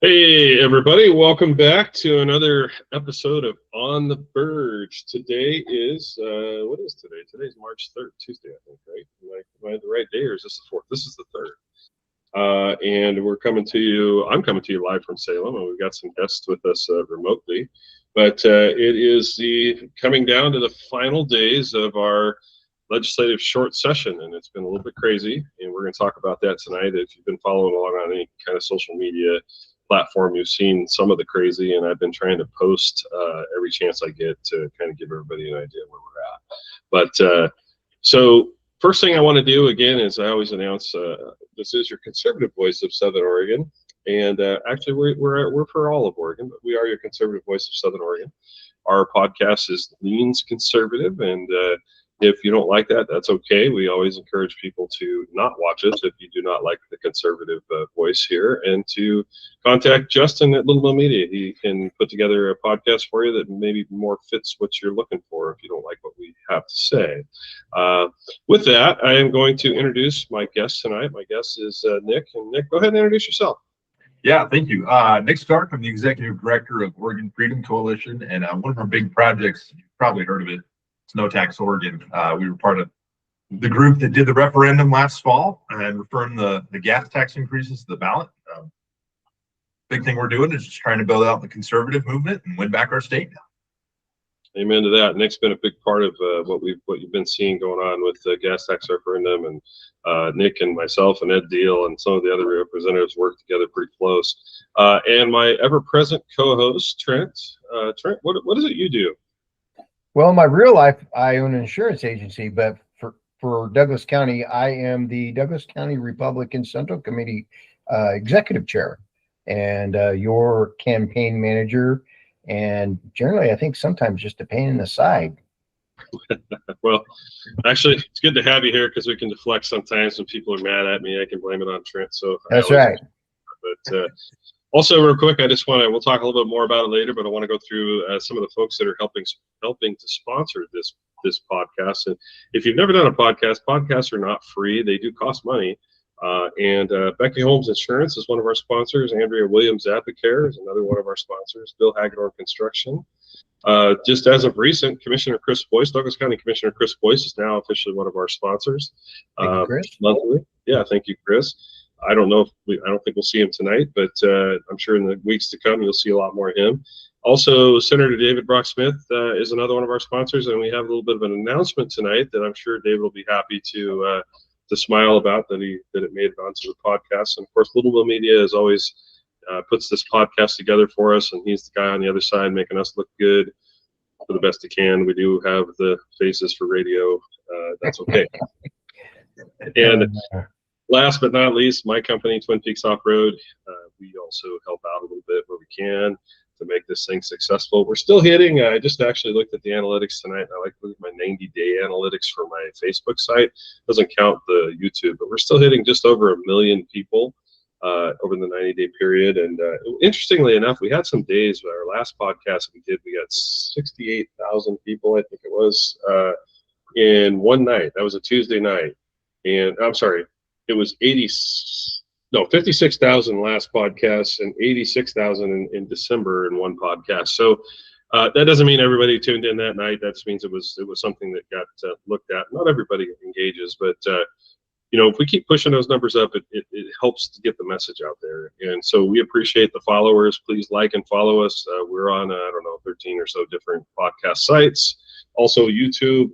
Hey everybody, welcome back to another episode of On the Verge. Today is, what is today? Today's March 3rd, Tuesday, I think, right? Am I the right day or is this the 4th? This is the 3rd. And I'm coming to you live from Salem, and we've got some guests with us remotely. But it is coming down to the final days of our legislative short session, and it's been a little bit crazy, and we're going to talk about that tonight. If you've been following along on any kind of social media platform, you've seen some of the crazy, and I've been trying to post every chance I get to kind of give everybody an idea where we're at. But so first thing I want to do again is I always announce this is your conservative voice of Southern Oregon, and actually we're for all of Oregon, but we are your conservative voice of Southern Oregon. Our podcast leans conservative, and if you don't like that, that's okay. We always encourage people to not watch us if you do not like the conservative voice here, and to contact Justin at Little Mill Media. He can put together a podcast for you that maybe more fits what you're looking for if you don't like what we have to say. With that, I am going to introduce my guest tonight. My guest is Nick. And Nick, go ahead and introduce yourself. Yeah, thank you. Nick Stark. I'm the Executive Director of Oregon Freedom Coalition, and one of our big projects, you've probably heard of it, No Tax Oregon. We were part of the group that did the referendum last fall and referring the gas tax increases to the ballot. Big thing we're doing is just trying to build out the conservative movement and win back our state now. Amen to that. Nick's been a big part of what you've been seeing going on with the gas tax referendum, and Nick and myself and Ed Deal and some of the other representatives work together pretty close. And my ever-present co-host Trent. Trent, what is it you do? Well, in my real life, I own an insurance agency, but for Douglas County, I am the Douglas County Republican Central Committee executive chair and your campaign manager, and generally, I think sometimes just a pain in the side. Well, actually, it's good to have you here because we can deflect sometimes when people are mad at me. I can blame it on Trent. So that's right. But also, real quick, we'll talk a little bit more about it later, but I want to go through some of the folks that are helping to sponsor this podcast. And if you've never done a podcast, podcasts are not free. They do cost money. And Becky Holmes Insurance is one of our sponsors. Andrea Williams Advocare is another one of our sponsors. Bill Hagedorn Construction. Just as of recent, Commissioner Chris Boyce, Douglas County Commissioner Chris Boyce, is now officially one of our sponsors. Thank you, Chris. Monthly. Yeah, thank you, Chris. I don't think we'll see him tonight, but I'm sure in the weeks to come, you'll see a lot more of him. Also, Senator David Brock Smith is another one of our sponsors, and we have a little bit of an announcement tonight that I'm sure David will be happy to smile about that it made it onto the podcast. And of course, Little Mill Media as always puts this podcast together for us, and he's the guy on the other side making us look good for the best he can. We do have the faces for radio. That's okay. And last but not least, my company, Twin Peaks Off-Road. We also help out a little bit where we can to make this thing successful. We're still hitting, I just actually looked at the analytics tonight. I like to look at my 90-day analytics for my Facebook site. Doesn't count the YouTube, but we're still hitting just over 1 million people over the 90-day period. And interestingly enough, we had some days, our last podcast we got 68,000 people, I think it was, in one night. That was a Tuesday night. And I'm sorry, it was 56,000 last podcast and 86,000 in December in one podcast. So that doesn't mean everybody tuned in that night. That just means it was something that got looked at. Not everybody engages, but if we keep pushing those numbers up, it helps to get the message out there. And so we appreciate the followers. Please like and follow us. We're on 13 or so different podcast sites. Also YouTube.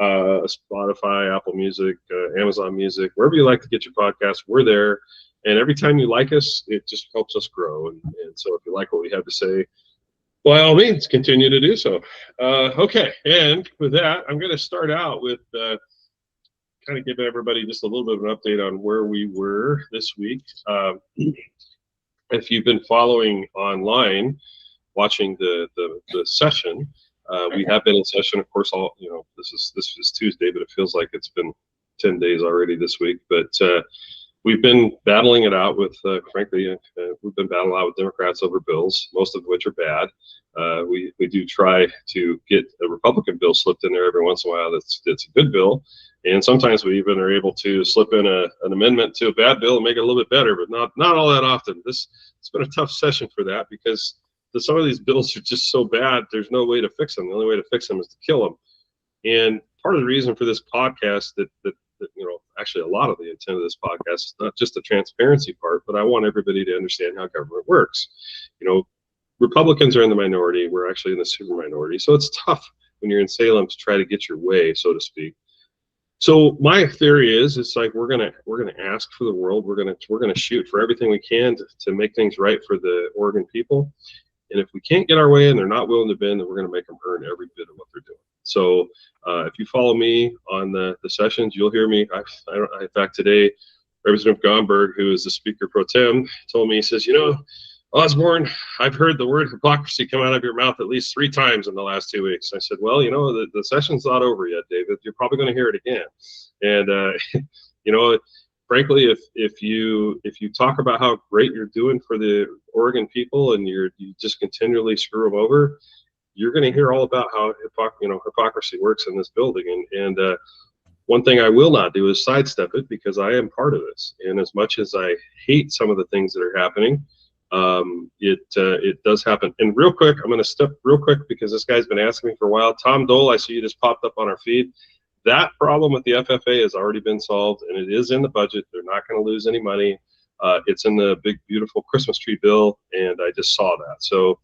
Spotify, Apple Music, Amazon Music, wherever you like to get your podcast, we're there. And every time you like us, it just helps us grow. And so if you like what we have to say, by all means, continue to do so. Okay, and with that, I'm going to start out with kind of giving everybody just a little bit of an update on where we were this week. If you've been following online, watching the session, we have been in session, of course. This is Tuesday, but it feels like it's been 10 days already this week. But we've been battling it out with, frankly, we've been battling out with Democrats over bills, most of which are bad. We do try to get a Republican bill slipped in there every once in a while. That's a good bill. And sometimes we even are able to slip in an amendment to a bad bill and make it a little bit better, but not all that often. It's been a tough session for that because some of these bills are just so bad, there's no way to fix them. The only way to fix them is to kill them. And part of the reason for this podcast that actually a lot of the intent of this podcast is not just the transparency part, but I want everybody to understand how government works. Republicans are in the minority. We're actually in the super minority. So it's tough when you're in Salem to try to get your way, so to speak. So my theory is, it's like we're gonna ask for the world. We're gonna shoot for everything we can to make things right for the Oregon people. And if we can't get our way and they're not willing to bend, then we're gonna make them earn every bit of what they're doing. So if you follow me on the sessions, you'll hear me. In fact, today, Representative Gomberg, who is the Speaker Pro Tem, told me, he says, Osborne, I've heard the word hypocrisy come out of your mouth at least 3 times in the last 2 weeks. I said, well, the session's not over yet, David. You're probably going to hear it again. And, frankly, if you talk about how great you're doing for the Oregon people and you just continually screw them over, you're going to hear all about how hypocrisy works in this building. And one thing I will not do is sidestep it, because I am part of this. And as much as I hate some of the things that are happening, it does happen. And real quick, I'm going to step real quick because this guy's been asking me for a while. Tom Dole, I see you just popped up on our feed. That problem with the FFA has already been solved, and it is in the budget. They're not going to lose any money. It's in the big, beautiful Christmas tree bill, and I just saw that. So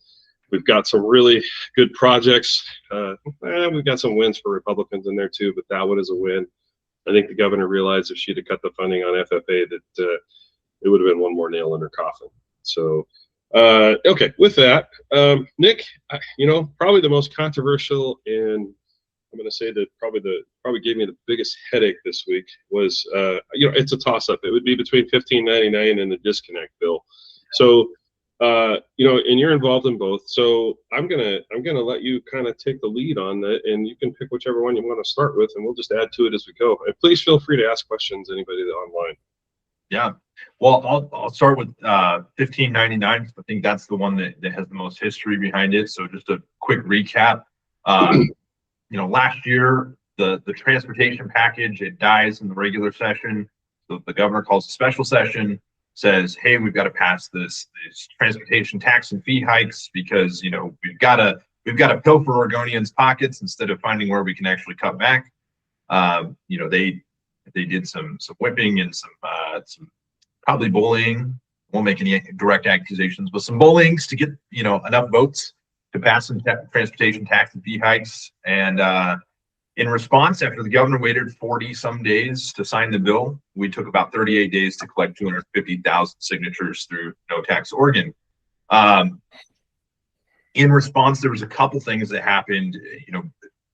we've got some really good projects. We've got some wins for Republicans in there too, but that one is a win. I think the governor realized if she'd have cut the funding on FFA that it would have been one more nail in her coffin. So, okay, with that, Nick, probably the most controversial, and I'm going to say that probably gave me the biggest headache this week was, it's a toss-up. It would be between 1599 and the disconnect bill. So, and you're involved in both. So I'm gonna let you kind of take the lead on that, and you can pick whichever one you want to start with, and we'll just add to it as we go. And please feel free to ask questions, anybody online. Yeah, well, I'll start with 1599. I think that's the one that has the most history behind it. So just a quick recap. Last year, the transportation package, it dies in the regular session. So the governor calls a special session, says, hey, we've got to pass this transportation tax and fee hikes because, we've got to pilfer Oregonians' pockets instead of finding where we can actually cut back. They did some whipping and some probably bullying. Won't make any direct accusations, but some bullyings to get enough votes to pass some transportation tax and fee hikes. And in response, after the governor waited 40 some days to sign the bill, we took about 38 days to collect 250,000 signatures through No Tax Oregon. In response, there was a couple things that happened,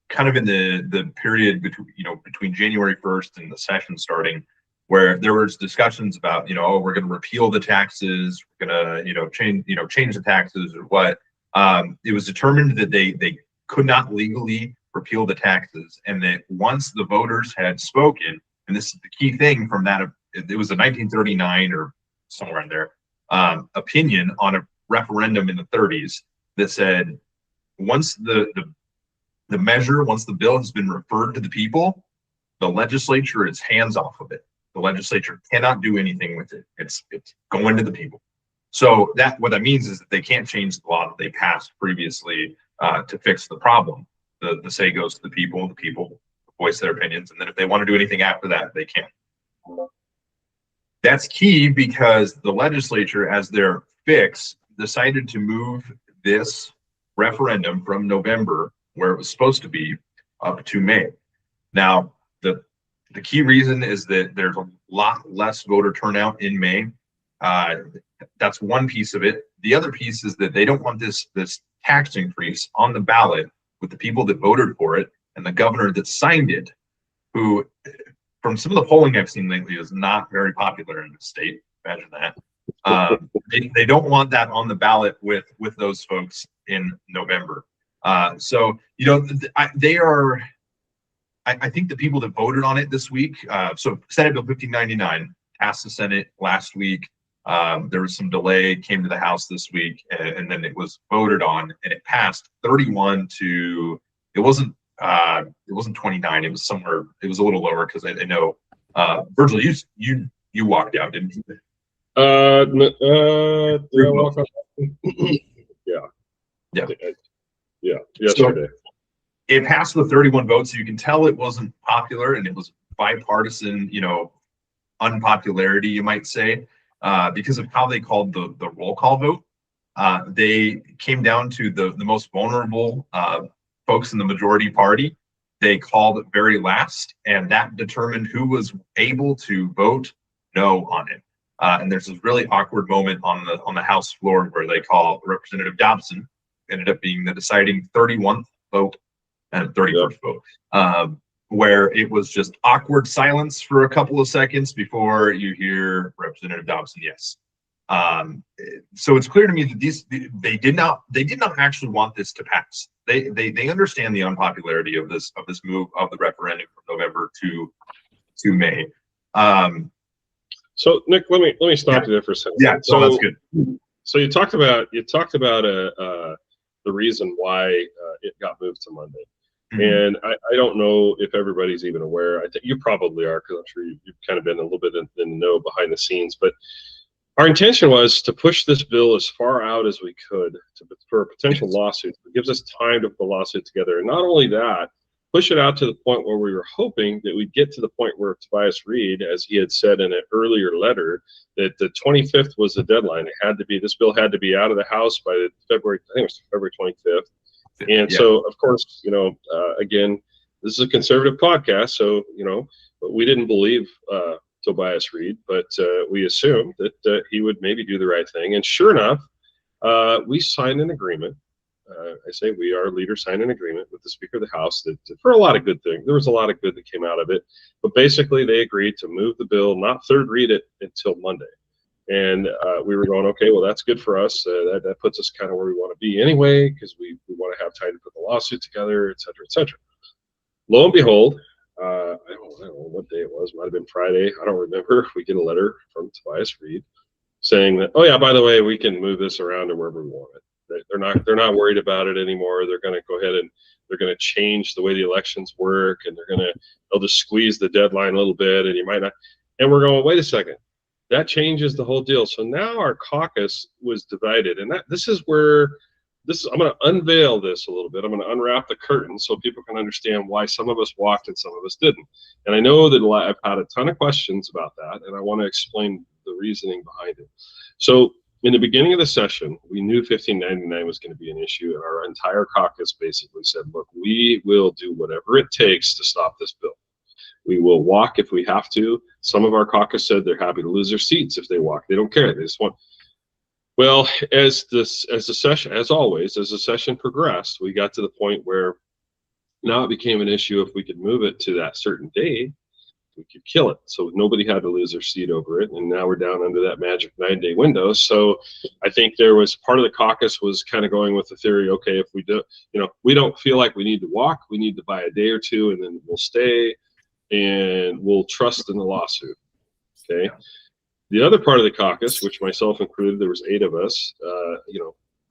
kind of in the period between January 1st and the session starting, where there was discussions about, we're going to repeal the taxes, we're going to, change the taxes or what. It was determined that they could not legally repeal the taxes, and that once the voters had spoken, and this is the key thing from that, it was a 1939 or somewhere in there, opinion on a referendum in the 30s that said, once the bill has been referred to the people, the legislature is hands off of it. The legislature cannot do anything with it. It's going to the people. So what that means is that they can't change the law that they passed previously to fix the problem. The say goes to the people voice their opinions, and then if they want to do anything after that, they can. That's key because the legislature, as their fix, decided to move this referendum from November, where it was supposed to be, up to May. Now, the key reason is that there's a lot less voter turnout in May. That's one piece of it. The other piece is that they don't want this tax increase on the ballot with the people that voted for it and the governor that signed it, who, from some of the polling I've seen lately, is not very popular in the state. Imagine that. They don't want that on the ballot with those folks in November. So they are. I think the people that voted on it this week. So Senate Bill 1599 passed the Senate last week. There was some delay, came to the House this week, and then it was voted on, and it passed 31 to, it wasn't it wasn't 29. It was somewhere. It was a little lower because I know. Virgil, you walked out, didn't you? Did I walk up? Yeah. Yeah. Yeah. Yesterday. So it passed with 31 votes. So you can tell it wasn't popular, and it was bipartisan, unpopularity, you might say, because of how they called the roll call vote. They came down to the most vulnerable folks in the majority party. They called it very last, and that determined who was able to vote no on it. And there's this really awkward moment on the House floor where they call Representative Dobson, ended up being the deciding 31st vote and 31st vote, where it was just awkward silence for a couple of seconds before you hear Representative Dobson, yes. So it's clear to me that they did not actually want this to pass. They understand the unpopularity of this move of the referendum from November to May. So Nick, let me stop you there for a second. Yeah, so that's good. So you talked about the reason why it got moved to Monday. Mm-hmm. And I don't know if everybody's even aware. I think you probably are, because I'm sure you've kind of been a little bit in the know behind the scenes. But our intention was to push this bill as far out as we could for a potential lawsuit. It gives us time to put the lawsuit together. And not only that, push it out to the point where we were hoping that we'd get to the point where Tobias Reed, as he had said in an earlier letter, that the 25th was the deadline. This bill had to be out of the House by February 25th. And so, of course, again, this is a conservative podcast, so, but we didn't believe Tobias Reed, but we assumed that he would maybe do the right thing. And sure enough, we signed an agreement. I say we, our leader, signed an agreement with the Speaker of the House that for a lot of good things. There was a lot of good that came out of it, but basically they agreed to move the bill, not third read it until Monday. And we were going, okay, well, that's good for us. That puts us kind of where we want to be anyway, because we want to have time to put the lawsuit together, et cetera, et cetera. Lo and behold, I don't know what day it was. Might have been Friday. I don't remember. We get a letter from Tobias Reed saying that, oh yeah, by the way, we can move this around to wherever we want it. They're not worried about it anymore. They're going to go ahead and they're going to change the way the elections work, and they'll just squeeze the deadline a little bit, and you might not. And we're going, wait a second. That changes the whole deal. So now our caucus was divided, and this is where I'm going to unveil this a little bit. I'm going to unwrap the curtain so people can understand why some of us walked and some of us didn't. And I know that I've had a ton of questions about that, and I want to explain the reasoning behind it. So in the beginning of the session, we knew 1599 was going to be an issue, and our entire caucus basically said, look, we will do whatever it takes to stop this bill. We will walk if we have to. Some of our caucus said they're happy to lose their seats if they walk. They don't care. They just want. Well, as the session progressed, we got to the point where now it became an issue. If we could move it to that certain day, we could kill it. So nobody had to lose their seat over it. And now we're down under that magic 9-day window. So I think there was part of the caucus was kind of going with the theory, okay, if we do, we don't feel like we need to walk, we need to buy a day or two, and then we'll stay. And we'll trust in the lawsuit. Okay. The other part of the caucus, which myself included, there was 8 of us.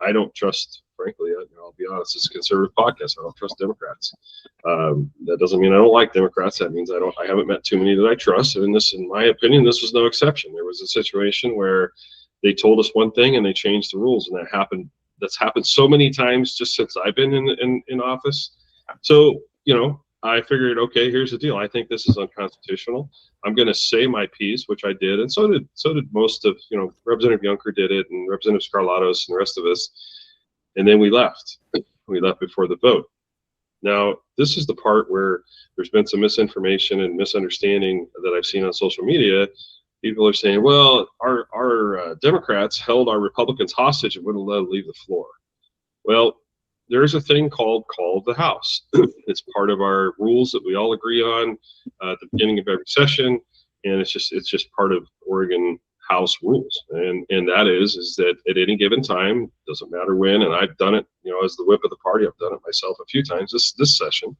I don't trust, frankly. I'll be honest. It's a conservative podcast. I don't trust Democrats. That doesn't mean I don't like Democrats. That means I haven't met too many that I trust. And in my opinion, this was no exception. There was a situation where they told us one thing and they changed the rules, and that's happened so many times just since I've been in office. So I figured, okay, here's the deal. I think this is unconstitutional. I'm going to say my piece, which I did, and so did most of, Representative Juncker did it, and Representative Scarlatos and the rest of us. And then we left. We left before the vote. Now, this is the part where there's been some misinformation and misunderstanding that I've seen on social media. People are saying, well, our Democrats held our Republicans hostage and wouldn't let them leave the floor. Well, there's a thing called call of the House. It's part of our rules that we all agree on at the beginning of every session, and it's just part of Oregon House rules. And that is that at any given time, doesn't matter when, and I've done it, as the whip of the party, I've done it myself a few times this session.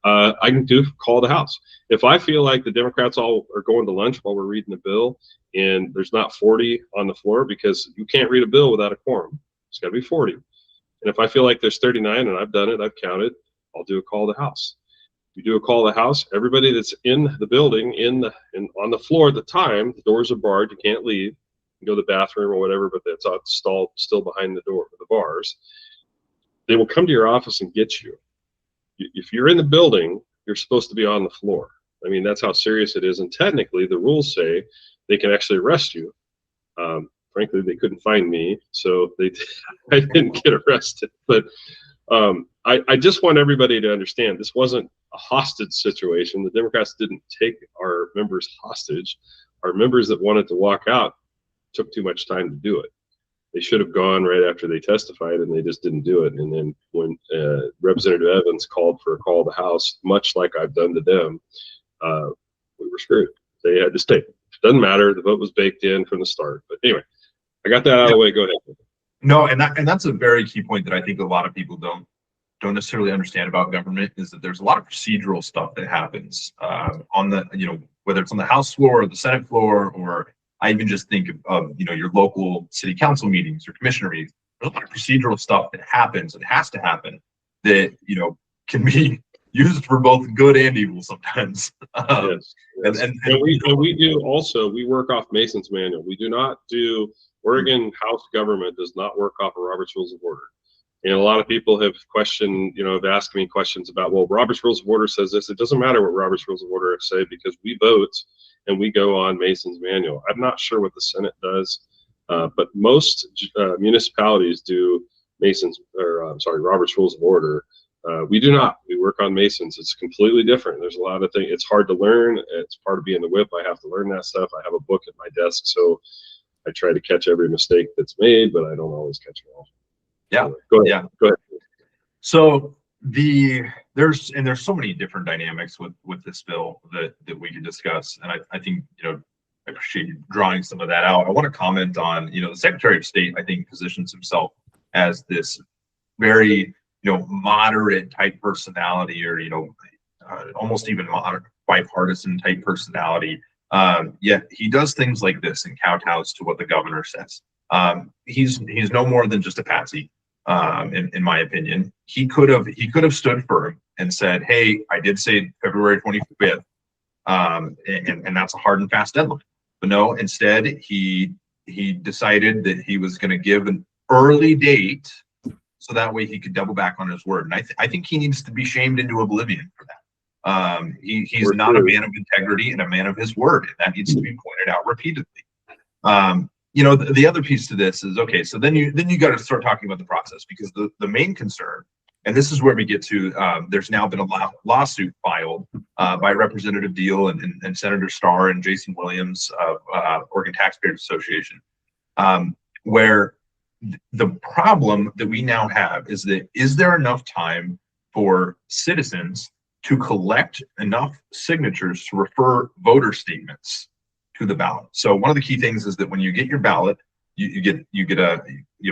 I can call the House. If I feel like the Democrats all are going to lunch while we're reading the bill, and there's not 40 on the floor, because you can't read a bill without a quorum. It's got to be 40. And if I feel like there's 39, and I've done it, I've counted, I'll do a call to house. You do a call to house. Everybody that's in the building, on the floor at the time, the doors are barred. You can't leave. You can go to the bathroom or whatever, but that's still behind the door, the bars. They will come to your office and get you. If you're in the building, you're supposed to be on the floor. I mean, that's how serious it is. And technically, the rules say they can actually arrest you. Frankly, they couldn't find me, so I didn't get arrested. But I just want everybody to understand this wasn't a hostage situation. The Democrats didn't take our members hostage. Our members that wanted to walk out took too much time to do it. They should have gone right after they testified, and they just didn't do it. And then when Representative Evans called for a call to the House, much like I've done to them, we were screwed. They had to stay. It doesn't matter. The vote was baked in from the start. But anyway, I got that out of the way. Go ahead. No, and that's a very key point that I think a lot of people don't necessarily understand about government, is that there's a lot of procedural stuff that happens on the, whether it's on the House floor or the Senate floor, or I even just think of your local city council meetings or commissioner meetings. There's a lot of procedural stuff that happens and has to happen that can be used for both good and evil sometimes. Yes. And we do also, we work off Mason's manual. We do not do, Oregon House government does not work off of Robert's Rules of Order. And a lot of people have questioned, have asked me questions about, well, Robert's Rules of Order says this. It doesn't matter what Robert's Rules of Order say, because we vote and we go on Mason's manual. I'm not sure what the Senate does, but most municipalities do Robert's Rules of Order. We do not. We work on Mason's. It's completely different. There's a lot of things. It's hard to learn. It's part of being the whip. I have to learn that stuff. I have a book at my desk, so I try to catch every mistake that's made, but I don't always catch them all. Yeah. Anyway, go ahead. Go ahead. So there's so many different dynamics with this bill that we can discuss, and I think I appreciate you drawing some of that out. I want to comment on the Secretary of State, I think, positions himself as this very moderate type personality, or almost even moderate bipartisan type personality. Yet he does things like this and kowtows to what the governor says. He's no more than just a patsy. In my opinion, he could have stood firm and said, "Hey, I did say February 25th, and that's a hard and fast deadline." But no, instead he decided that he was going to give an early date, so that way he could double back on his word. And I think he needs to be shamed into oblivion for that. He's not a man of integrity and a man of his word, and that needs to be pointed out repeatedly. The other piece to this is, okay, so then you got to start talking about the process, because the main concern, and this is where we get to, there's now been a lawsuit filed by Representative Deal and Senator Starr and Jason Williams of Oregon Taxpayers Association, where the problem that we now have is that, is there enough time for citizens to collect enough signatures to refer voter statements to the ballot? So one of the key things is that when you get your ballot, you get a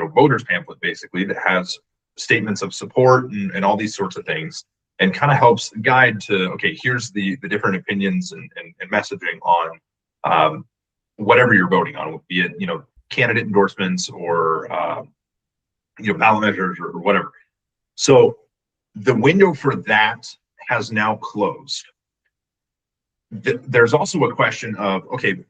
voter's pamphlet, basically, that has statements of support and all these sorts of things, and kind of helps guide to, okay, here's the different opinions and messaging on whatever you're voting on, be it candidate endorsements or ballot measures or whatever. So the window for that has now closed. There's also a question of, okay,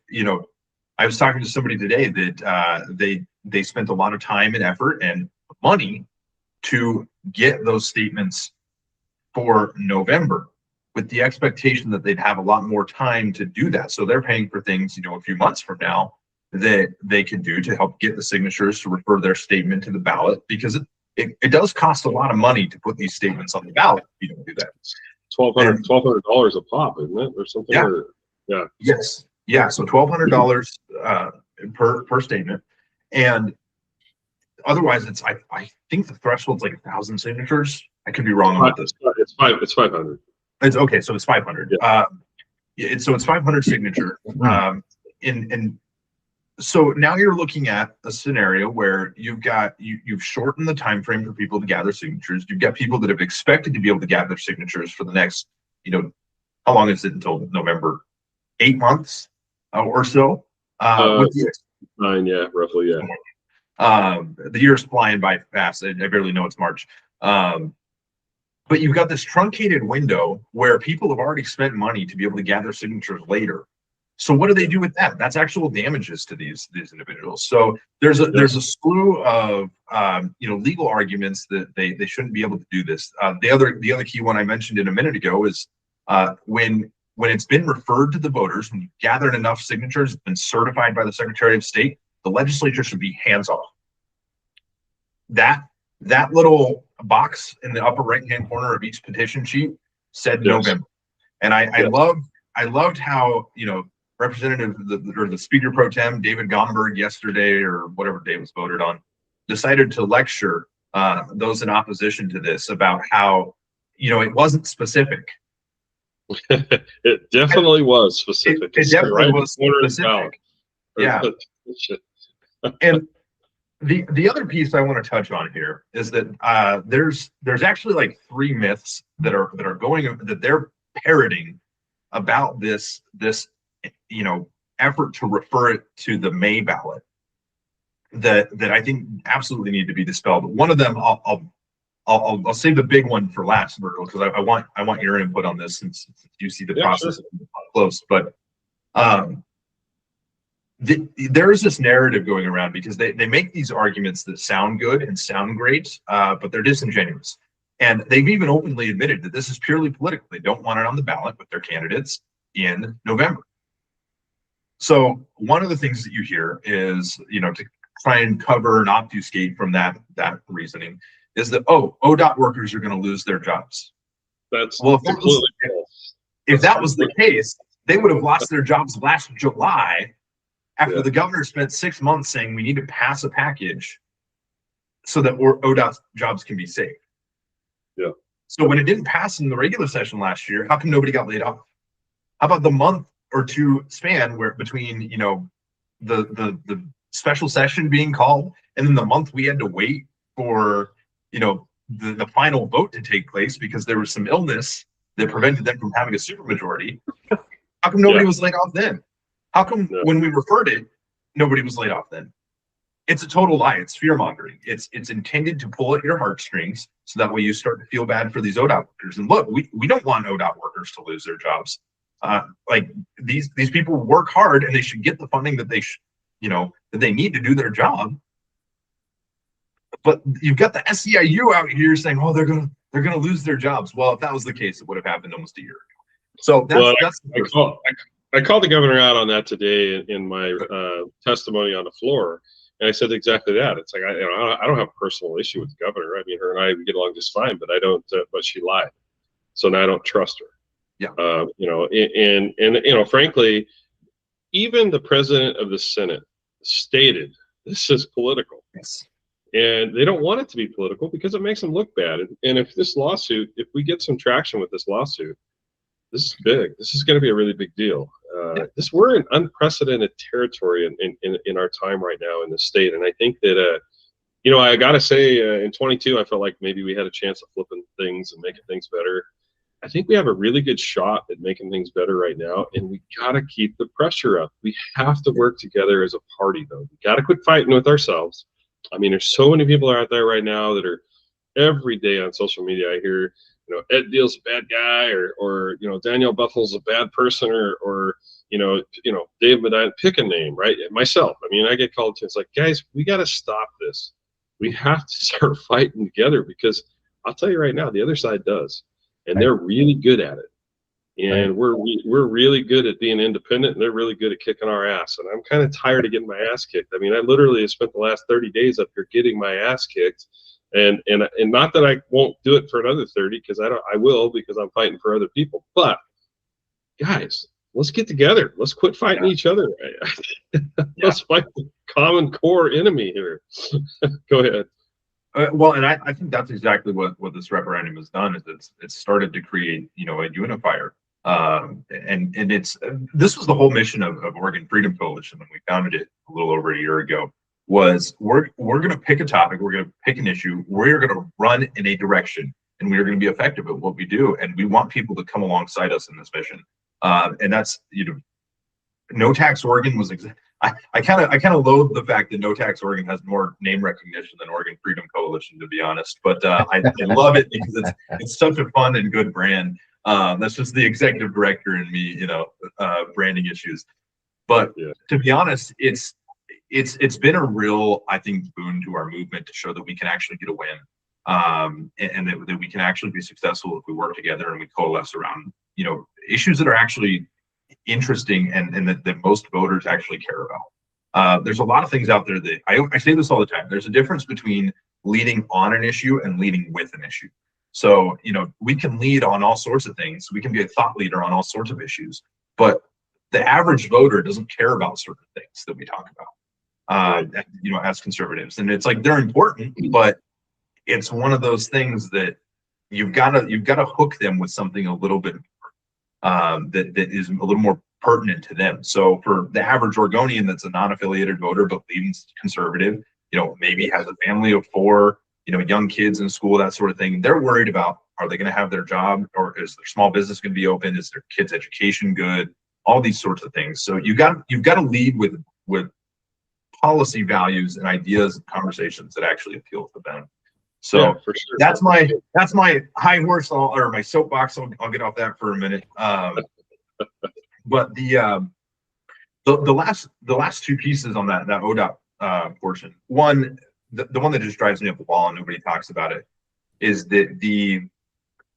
I was talking to somebody today that they spent a lot of time and effort and money to get those statements for November, with the expectation that they'd have a lot more time to do that. So they're paying for things, a few months from now, that they can do to help get the signatures to refer their statement to the ballot, because it does cost a lot of money to put these statements on the ballot if you don't do that. $1,200 a pop, isn't it, or something? Yeah. Yeah. Yes. Yeah. So $1,200 per statement, and otherwise it's I think the threshold's like 1,000 signatures. I could be wrong about this. It's 500. It's okay. So it's 500. Yeah. It's 500 signature. And so now you're looking at a scenario where you've shortened the time frame for people to gather signatures. You've got people that have expected to be able to gather signatures for the next, how long is it until November? 8 months or so. 9, yeah, roughly, yeah. The year's flying by fast. I barely know it's March. but you've got this truncated window where people have already spent money to be able to gather signatures later. So what do they do with that? That's actual damages to these individuals. So there's a slew of legal arguments that they shouldn't be able to do this. The other key one I mentioned in a minute ago is when it's been referred to the voters, when you've gathered enough signatures, it's been certified by the Secretary of State, the legislature should be hands off. That little box in the upper right hand corner of each petition sheet said November, and I loved how Representative the Speaker Pro Tem David Gomberg yesterday, or whatever day was voted on, decided to lecture those in opposition to this about how it wasn't specific. It definitely was specific. It definitely was specific. Yeah. And the other piece I want to touch on here is that there's actually like 3 myths that they're parroting about this effort to refer it to the May ballot that I think absolutely need to be dispelled. One of them, I'll save the big one for last, Virgil, because I want your input on this since you see the process close. But there is this narrative going around because they make these arguments that sound good and sound great, but they're disingenuous. And they've even openly admitted that this is purely political. They don't want it on the ballot with their candidates in November. So one of the things that you hear is, to try and cover and obfuscate from that reasoning is that, ODOT workers are going to lose their jobs. That's if that was the case, they would have lost their jobs last July after the governor spent 6 months saying we need to pass a package so that ODOT jobs can be saved. Yeah. So when it didn't pass in the regular session last year, how come nobody got laid off? How about the month or two span where between the special session being called and then the month we had to wait for the final vote to take place because there was some illness that prevented them from having a supermajority? How come nobody was laid off then? How come when we referred it, nobody was laid off then? It's a total lie. It's fear mongering. It's intended to pull at your heartstrings so that way you start to feel bad for these ODOT workers. And look, we don't want ODOT workers to lose their jobs. Like these people work hard and they should get the funding that they need to do their job. But you've got the SEIU out here saying, they're gonna lose their jobs. Well, if that was the case, it would have happened almost a year ago. So I called the governor out on that today in my testimony on the floor, and I said exactly that. It's like I don't have a personal issue with the governor. I mean, her and I we get along just fine, but I don't. But she lied, so now I don't trust her. Yeah. And frankly, even the president of the Senate stated this is political. Yes. And they don't want it to be political because it makes them look bad. And if we get some traction with this lawsuit, this is big. This is going to be a really big deal. We're in unprecedented territory in our time right now in the state. And I think that, I got to say, in 22, I felt like maybe we had a chance of flipping things and making things better. I think we have a really good shot at making things better right now, and we got to keep the pressure up. We have to work together as a party, though. We got to quit fighting with ourselves. I mean, there's so many people out there right now that are every day on social media. I hear, Ed Deal's a bad guy, or Danielle Buffalo's a bad person, or Dave Medina, pick a name, right? Myself. I mean, I get called to. It's like, guys, we got to stop this. We have to start fighting together because I'll tell you right now, the other side does. And they're really good at it. And we're really good at being independent, and they're really good at kicking our ass. And I'm kind of tired of getting my ass kicked. I mean, I literally have spent the last 30 days up here getting my ass kicked. And not that I won't do it for another 30, because I will, because I'm fighting for other people. But guys, let's get together. Let's quit fighting each other. Let's fight the common core enemy here. Go ahead. Well, and I think that's exactly what this referendum has done. Is it's started to create a unifier, and this was the whole mission of Oregon Freedom Coalition when we founded it a little over a year ago. Was we're going to pick a topic, we're going to pick an issue, we're going to run in a direction, and we're going to be effective at what we do, and we want people to come alongside us in this mission. And that's No Tax Oregon was I kind of loathe the fact that No Tax Oregon has more name recognition than Oregon Freedom Coalition, to be honest. But I love it because it's such a fun and good brand. That's just the executive director and me, branding issues. But to be honest, it's been a real, I think, boon to our movement to show that we can actually get a win, and that we can actually be successful if we work together and we coalesce around issues that are actually interesting and that most voters actually care about. There's a lot of things out there that I say this all the time. There's a difference between leading on an issue and leading with an issue. So, we can lead on all sorts of things. We can be a thought leader on all sorts of issues, but the average voter doesn't care about certain things that we talk about, as conservatives. And it's like, they're important, but it's one of those things that you've got to hook them with something a little bit that is a little more pertinent to them. So for the average Oregonian that's a non-affiliated voter but leans conservative, maybe has a family of 4, young kids in school, that sort of thing, they're worried about, are they going to have their job, or is their small business going to be open? Is their kids' education good? All these sorts of things. So you've got to lead with policy values and ideas and conversations that actually appeal to them. So for sure. That's my high horse, or my soapbox. I'll get off that for a minute. But the last 2 pieces on that ODOT portion. One, the one that just drives me up the wall and nobody talks about it, is that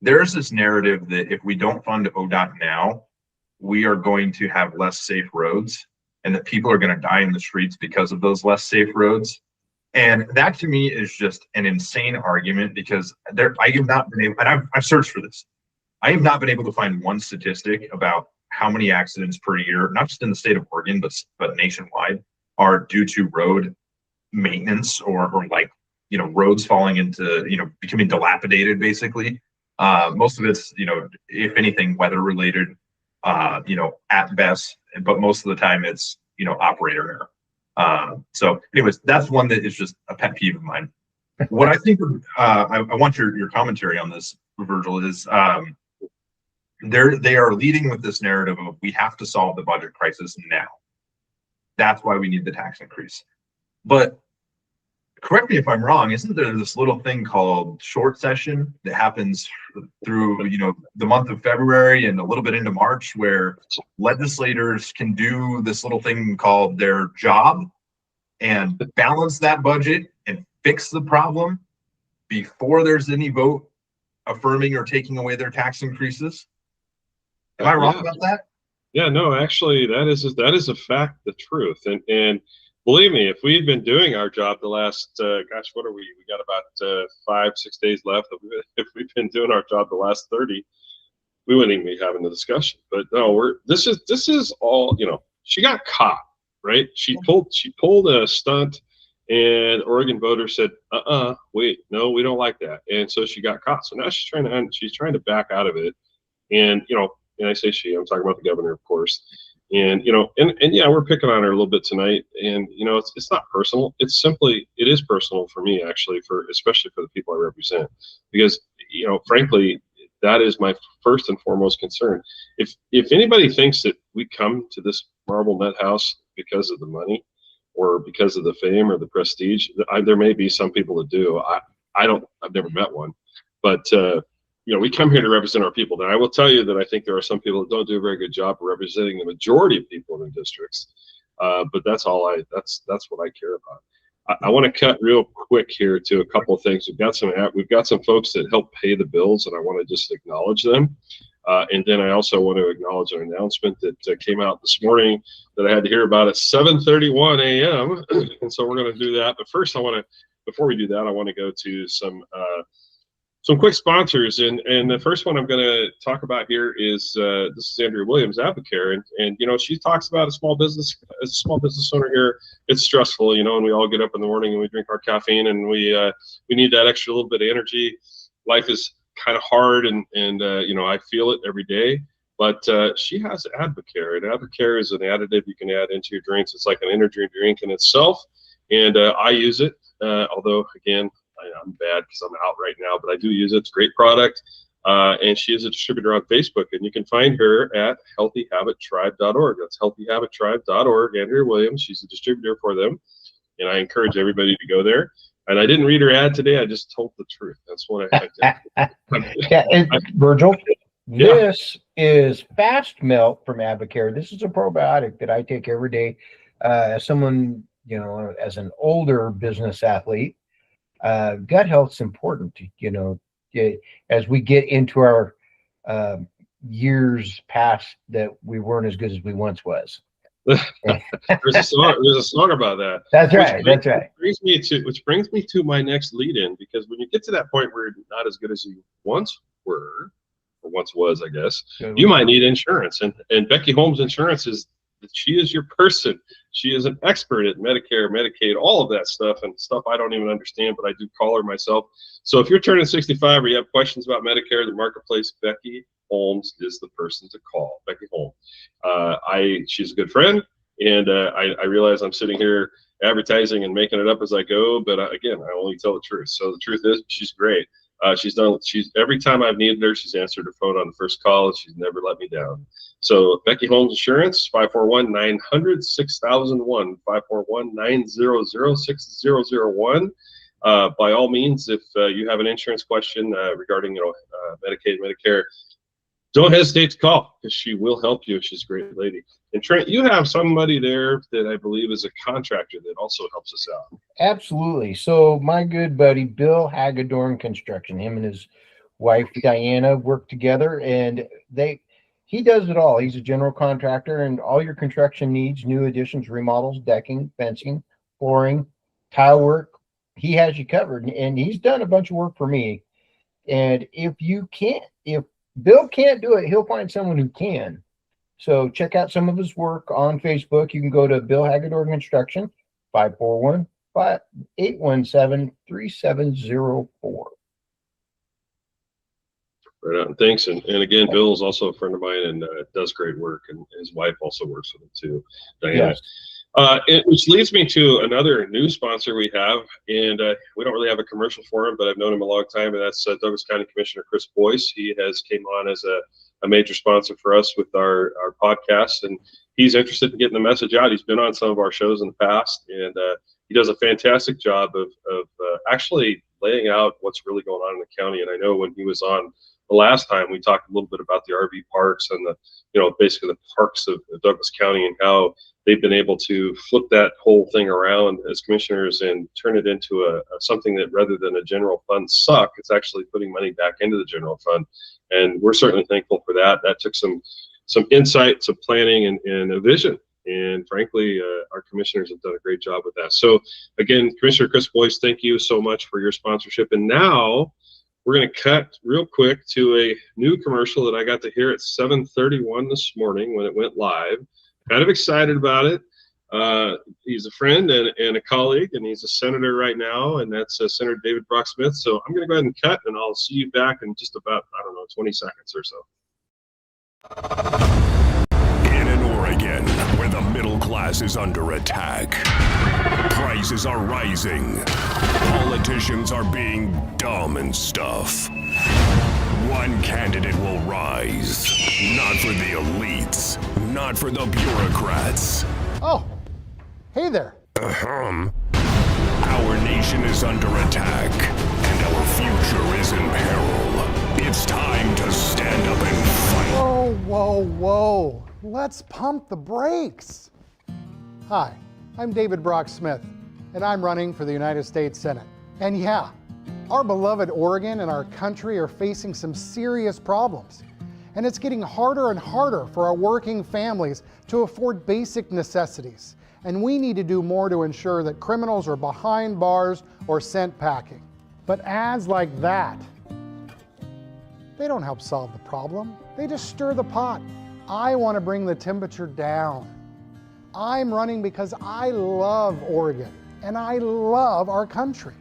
there's this narrative that if we don't fund ODOT now, we are going to have less safe roads, and that people are going to die in the streets because of those less safe roads. And that to me is just an insane argument, because I have not been able, and I've searched for this. I have not been able to find one statistic about how many accidents per year, not just in the state of Oregon, but nationwide, are due to road maintenance or roads falling into, becoming dilapidated, basically. Most of it's, if anything, weather related, at best, but most of the time it's, operator error. So anyways, that's one that is just a pet peeve of mine. What I think, I want your commentary on this, Virgil, is they are leading with this narrative of, we have to solve the budget crisis now. That's why we need the tax increase. But correct me if I'm wrong, isn't there this little thing called short session that happens through, the month of February and a little bit into March, where legislators can do this little thing called their job and balance that budget and fix the problem before there's any vote affirming or taking away their tax increases? Am I wrong about that? Yeah, no, actually, that is a fact, the truth. And believe me, if we had been doing our job the last, what are we? We got about 5-6 days left. If we've been doing our job the last 30, we wouldn't even be having the discussion. But no, this is all, she got caught, right? She pulled a stunt, and Oregon voters said, wait, no, we don't like that. And so she got caught. So now she's trying to back out of it. And, and I say she, I'm talking about the governor, of course. And, and yeah, we're picking on her a little bit tonight. And, it's not personal. It is personal for me, actually, especially for the people I represent, because, frankly, that is my first and foremost concern. If anybody thinks that we come to this marble nut house because of the money or because of the fame or the prestige, there may be some people that do. I've never met one, but, we come here to represent our people. Now, I will tell you that I think there are some people that don't do a very good job of representing the majority of people in the districts. But that's what I care about. I want to cut real quick here to a couple of things. We've got some folks that help pay the bills, and I want to just acknowledge them. And then I also want to acknowledge an announcement that came out this morning that I had to hear about at 7:31 a.m. And so we're going to do that. But first, before we do that, I want to go to some quick sponsors, and the first one I'm going to talk about here is this is Andrea Williams, Advocare, and she talks about as a small business owner here, it's stressful, and we all get up in the morning and we drink our caffeine, and we need that extra little bit of energy. Life is kind of hard, and I feel it every day. But she has Advocare, and Advocare is an additive you can add into your drinks. It's like an energy drink in itself, and I use it. Although again, I'm bad because I'm out right now, but I do use it. It's a great product. And she is a distributor on Facebook, and you can find her at healthyhabittribe.org. That's healthyhabittribe.org. Andrea Williams, she's a distributor for them, and I encourage everybody to go there. And I didn't read her ad today. I just told the truth. That's what I did. Yeah, and Virgil, Yeah. this is Fast Melt from Advocare. This is a probiotic that I take every day. As someone, as an older business athlete, gut health's important. As we get into our years past that we weren't as good as we once was. There's a song about that. That's right. That's right. Which brings me to my next lead-in, because when you get to that point where you're not as good as you once were, or once was, I guess, you might need insurance. And Becky Holmes Insurance she is your person. She is an expert at Medicare, Medicaid, all of that stuff, and stuff I don't even understand, but I do call her myself. So if you're turning 65 or you have questions about Medicare, the marketplace, Becky Holmes is the person to call. Becky Holmes. She's a good friend, and I realize I'm sitting here advertising and making it up as I go, but again, I only tell the truth. So the truth is, she's great. She's every time I've needed her, she's answered her phone on the first call, and she's never let me down. So Becky Holmes Insurance, 541-900-6001, 541-900-6001. By all means, if you have an insurance question regarding Medicaid, Medicare, don't hesitate to call, because she will help you. She's a great lady. And Trent, you have somebody there that I believe is a contractor that also helps us out. Absolutely. So my good buddy Bill Hagedorn Construction, him and his wife Diana work together, and he does it all. He's a general contractor, and all your construction needs, new additions, remodels, decking, fencing, flooring, tile work, he has you covered. And he's done a bunch of work for me. And if Bill can't do it, he'll find someone who can. So check out some of his work on Facebook. You can go to Bill Hagedorn Construction, 541-817-3704. Right on. Thanks. And again, Bill is also a friend of mine and does great work, and his wife also works with him too, Diana. Yes. Which leads me to another new sponsor we have, and we don't really have a commercial for him, but I've known him a long time, and that's Douglas County Commissioner Chris Boyce. He has came on as a major sponsor for us with our podcast, and he's interested in getting the message out. He's been on some of our shows in the past, and he does a fantastic job of actually laying out what's really going on in the county. And I know when he was on the last time, we talked a little bit about the RV parks and basically the parks of Douglas County, and how they've been able to flip that whole thing around as commissioners and turn it into something that, rather than a general fund suck, it's actually putting money back into the general fund. And we're certainly thankful for that. That took some insight, some planning, and a vision. And frankly, our commissioners have done a great job with that. So again, Commissioner Chris Boyce, thank you so much for your sponsorship. And now we're going to cut real quick to a new commercial that I got to hear at 7:31 this morning when it went live. Kind of excited about it. He's a friend and a colleague, and he's a senator right now, and that's Senator David Brock Smith. So I'm going to go ahead and cut, and I'll see you back in just about, 20 seconds or so. In an Oregon where the middle class is under attack, prices are rising, politicians are being dumb and stuff. One candidate will rise, not for the elites, not for the bureaucrats. Oh, hey there. Our nation is under attack, and our future is in peril. It's time to stand up and fight. Whoa, whoa, whoa. Let's pump the brakes. Hi, I'm David Brock Smith, and I'm running for the United States Senate. And yeah, our beloved Oregon and our country are facing some serious problems. And it's getting harder and harder for our working families to afford basic necessities. And we need to do more to ensure that criminals are behind bars or sent packing. But ads like that, they don't help solve the problem. They just stir the pot. I want to bring the temperature down. I'm running because I love Oregon and I love our country.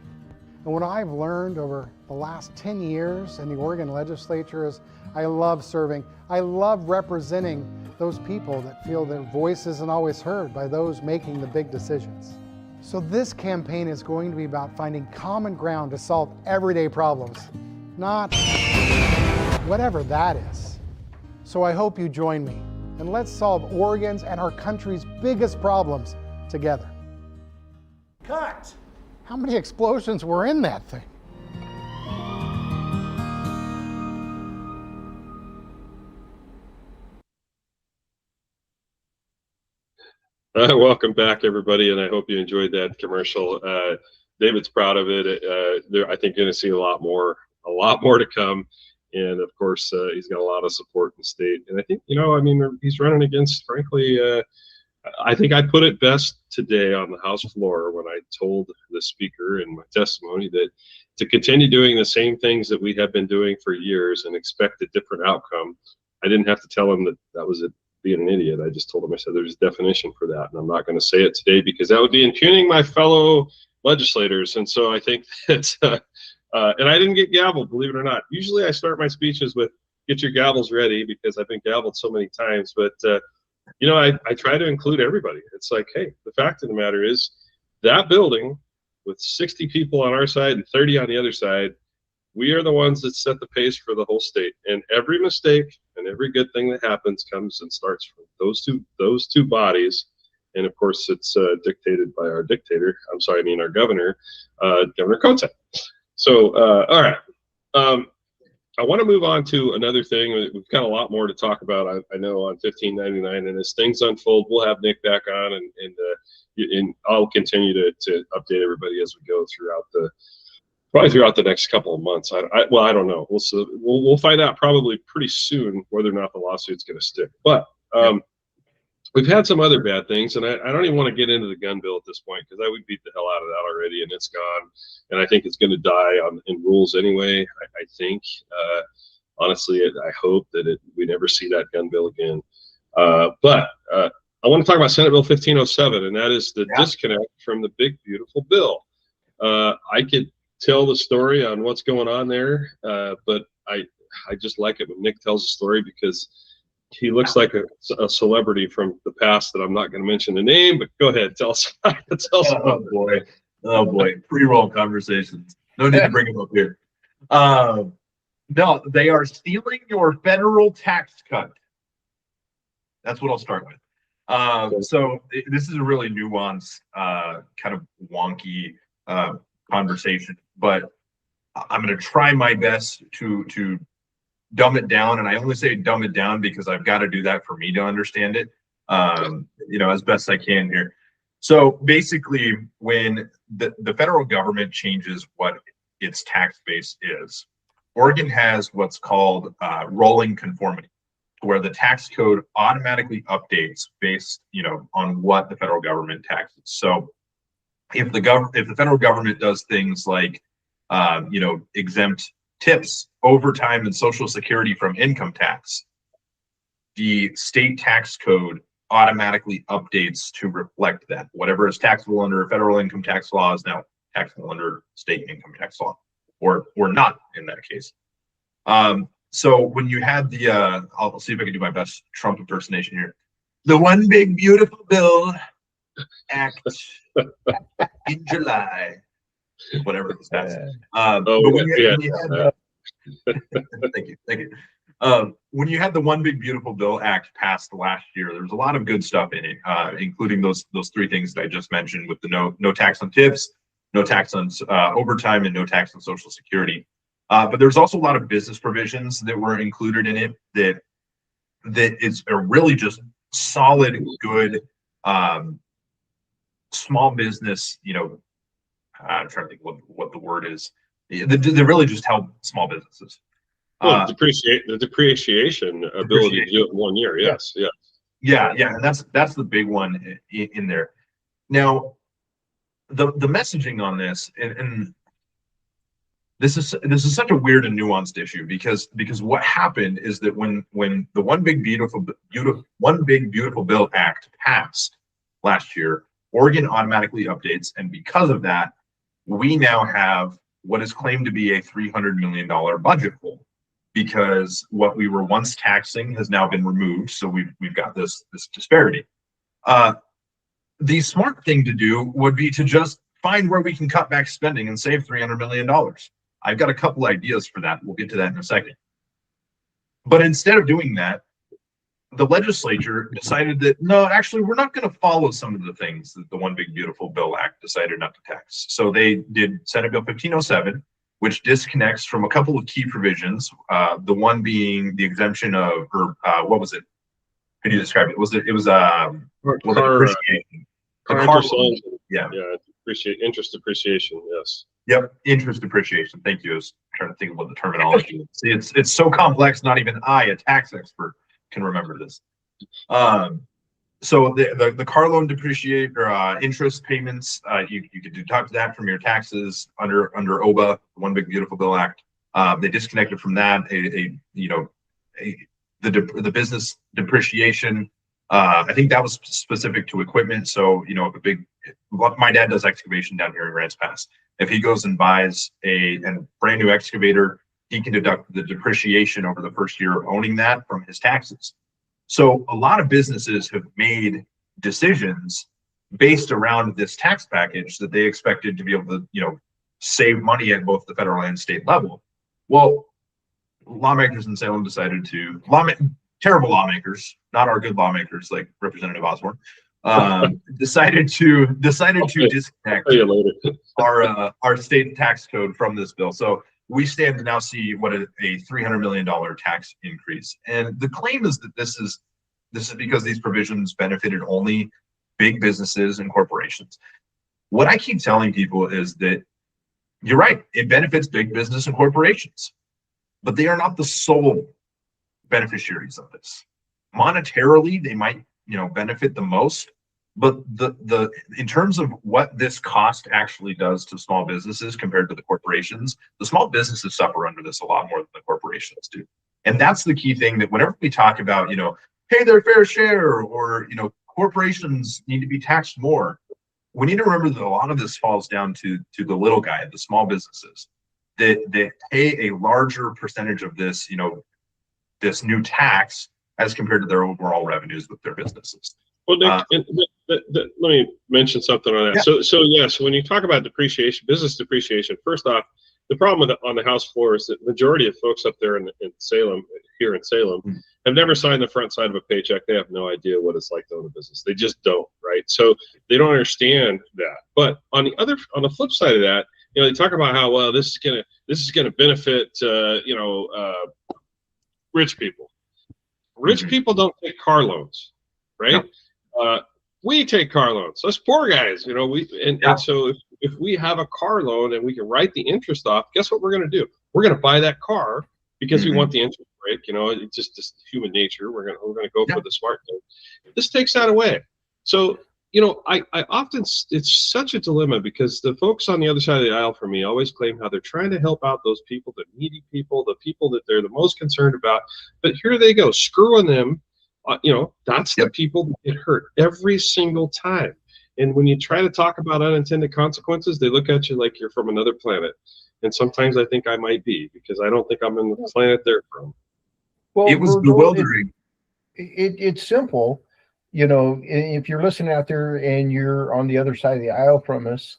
And what I've learned over the last 10 years in the Oregon legislature is I love serving. I love representing those people that feel their voice isn't always heard by those making the big decisions. So this campaign is going to be about finding common ground to solve everyday problems, not whatever that is. So I hope you join me, and let's solve Oregon's and our country's biggest problems together. Cut! How many explosions were in that thing? Welcome back, everybody, and I hope you enjoyed that commercial. David's proud of it. I think you're going to see a lot more to come. And of course, he's got a lot of support in the state. And I think, he's running against, frankly, I think I put it best today on the House floor when I told the speaker in my testimony that to continue doing the same things that we have been doing for years and expect a different outcome, I didn't have to tell him that was it. Being an idiot. I just told him, I said, there's a definition for that. And I'm not going to say it today because that would be impugning my fellow legislators. And so I think that, and I didn't get gavelled, believe it or not. Usually I start my speeches with, get your gavels ready, because I've been gavelled so many times. But, I try to include everybody. It's like, hey, the fact of the matter is that building with 60 people on our side and 30 on the other side, we are the ones that set the pace for the whole state. And every mistake and every good thing that happens comes and starts from those two bodies. And of course, it's dictated by our dictator. Our governor, Governor Cote. So, all right. I want to move on to another thing. We've got a lot more to talk about, I know, on 1599. And as things unfold, we'll have Nick back on, and I'll continue to update everybody as we go probably throughout the next couple of months. I don't know. We'll find out probably pretty soon whether or not the lawsuit's going to stick. But we've had some other bad things, and I don't even want to get into the gun bill at this point because I would beat the hell out of that already, and it's gone. And I think it's going to die in rules anyway. I think, honestly, I hope that we never see that gun bill again. But I want to talk about Senate Bill 1507, and that is the disconnect from the big, beautiful bill. I could tell the story on what's going on there, but I just like it when Nick tells the story because he looks like a celebrity from the past that I'm not going to mention the name, but go ahead, tell us. Oh boy, pre-roll conversations. No need to bring him up here. No, they are stealing your federal tax cut. That's what I'll start with. So this is a really nuanced, kind of wonky conversation, but I'm going to try my best to dumb it down. And I only say dumb it down because I've got to do that for me to understand it, as best I can here. So basically, when the federal government changes what its tax base is, Oregon has what's called rolling conformity, where the tax code automatically updates based, on what the federal government taxes. So if the federal government does things like, exempt tips, overtime, and Social Security from income tax, the state tax code automatically updates to reflect that. Whatever is taxable under federal income tax law is now taxable under state income tax law, or not in that case. So when you had I'll see if I can do my best Trump impersonation here. The One Big Beautiful Bill Act in July, whatever it was. Thank you. When you had the One Big Beautiful Bill Act passed last year, there was a lot of good stuff in it, including those three things that I just mentioned, with the no tax on tips, no tax on overtime, and no tax on Social Security. But there's also a lot of business provisions that were included in it that are really just solid, good small business. I'm trying to think what the word is. They really just help small businesses. The depreciation ability to do it in 1 year. Yes. Yeah. And that's the big one in there. Now, the messaging on this, and this is such a weird and nuanced issue because what happened is that when the One Big Beautiful Bill Act passed last year, Oregon automatically updates, and because of that, we now have what is claimed to be a $300 million budget hole, because what we were once taxing has now been removed. So we've got this disparity. The smart thing to do would be to just find where we can cut back spending and save $300 million. I've got a couple ideas for that. We'll get to that in a second. But instead of doing that, the legislature decided that, no, actually, we're not going to follow some of the things that the One Big Beautiful Bill Act decided not to tax. So they did Senate Bill 1507, which disconnects from a couple of key provisions. The one being the exemption of, or what was it? How do you describe it? It was depreciation. Yeah, interest depreciation. Yes. Yep, interest depreciation. Thank you. I was trying to think of what the terminology. See, it's so complex. Not even I, a tax expert, can remember this. So the car loan depreciate or interest payments, you could deduct that from your taxes under OBA, One Big Beautiful Bill Act. They disconnected from that the business depreciation. I think that was specific to equipment. So if my dad does excavation down here in Grants Pass. If he goes and buys a brand new excavator, he can deduct the depreciation over the first year of owning that from his taxes. So a lot of businesses have made decisions based around this tax package that they expected to be able to, save money at both the federal and state level. Well, lawmakers in Salem decided to, terrible lawmakers, not our good lawmakers like Representative Osborne, decided to disconnect our state tax code from this bill. So we stand to now see what a $300 million tax increase. And the claim is that this is because these provisions benefited only big businesses and corporations. What I keep telling people is that you're right, it benefits big business and corporations, but they are not the sole beneficiaries of this. Monetarily, they might, benefit the most, but the in terms of what this cost actually does to small businesses compared to the corporations, the small businesses suffer under this a lot more than the corporations do. And that's the key thing, that whenever we talk about, pay their fair share, or corporations need to be taxed more, we need to remember that a lot of this falls down to the little guy, the small businesses, that pay a larger percentage of this, this new tax as compared to their overall revenues with their businesses. Well, Nick, let me mention something on that. Yeah. So yes, when you talk about depreciation, business depreciation, first off, the problem on the House floor is that the majority of folks up there in Salem, have never signed the front side of a paycheck. They have no idea what it's like to own a business. They just don't, right? So they don't understand that. But on the flip side of that, they talk about how, well, this is gonna benefit rich people. Rich people don't take car loans, right? No. We take car loans. Us poor guys, and so if we have a car loan and we can write the interest off, guess what we're going to do? We're going to buy that car because we want the interest break. It's just human nature. We're going to go for the smart thing. This takes that away. So I often, it's such a dilemma, because the folks on the other side of the aisle for me always claim how they're trying to help out those people, the needy people, the people that they're the most concerned about. But here they go, screwing them. That's the people that get hurt every single time. And when you try to talk about unintended consequences, they look at you like you're from another planet. And sometimes I think I might be, because I don't think I'm in the planet they're from. Well, it was bewildering. It's simple. If you're listening out there and you're on the other side of the aisle from us,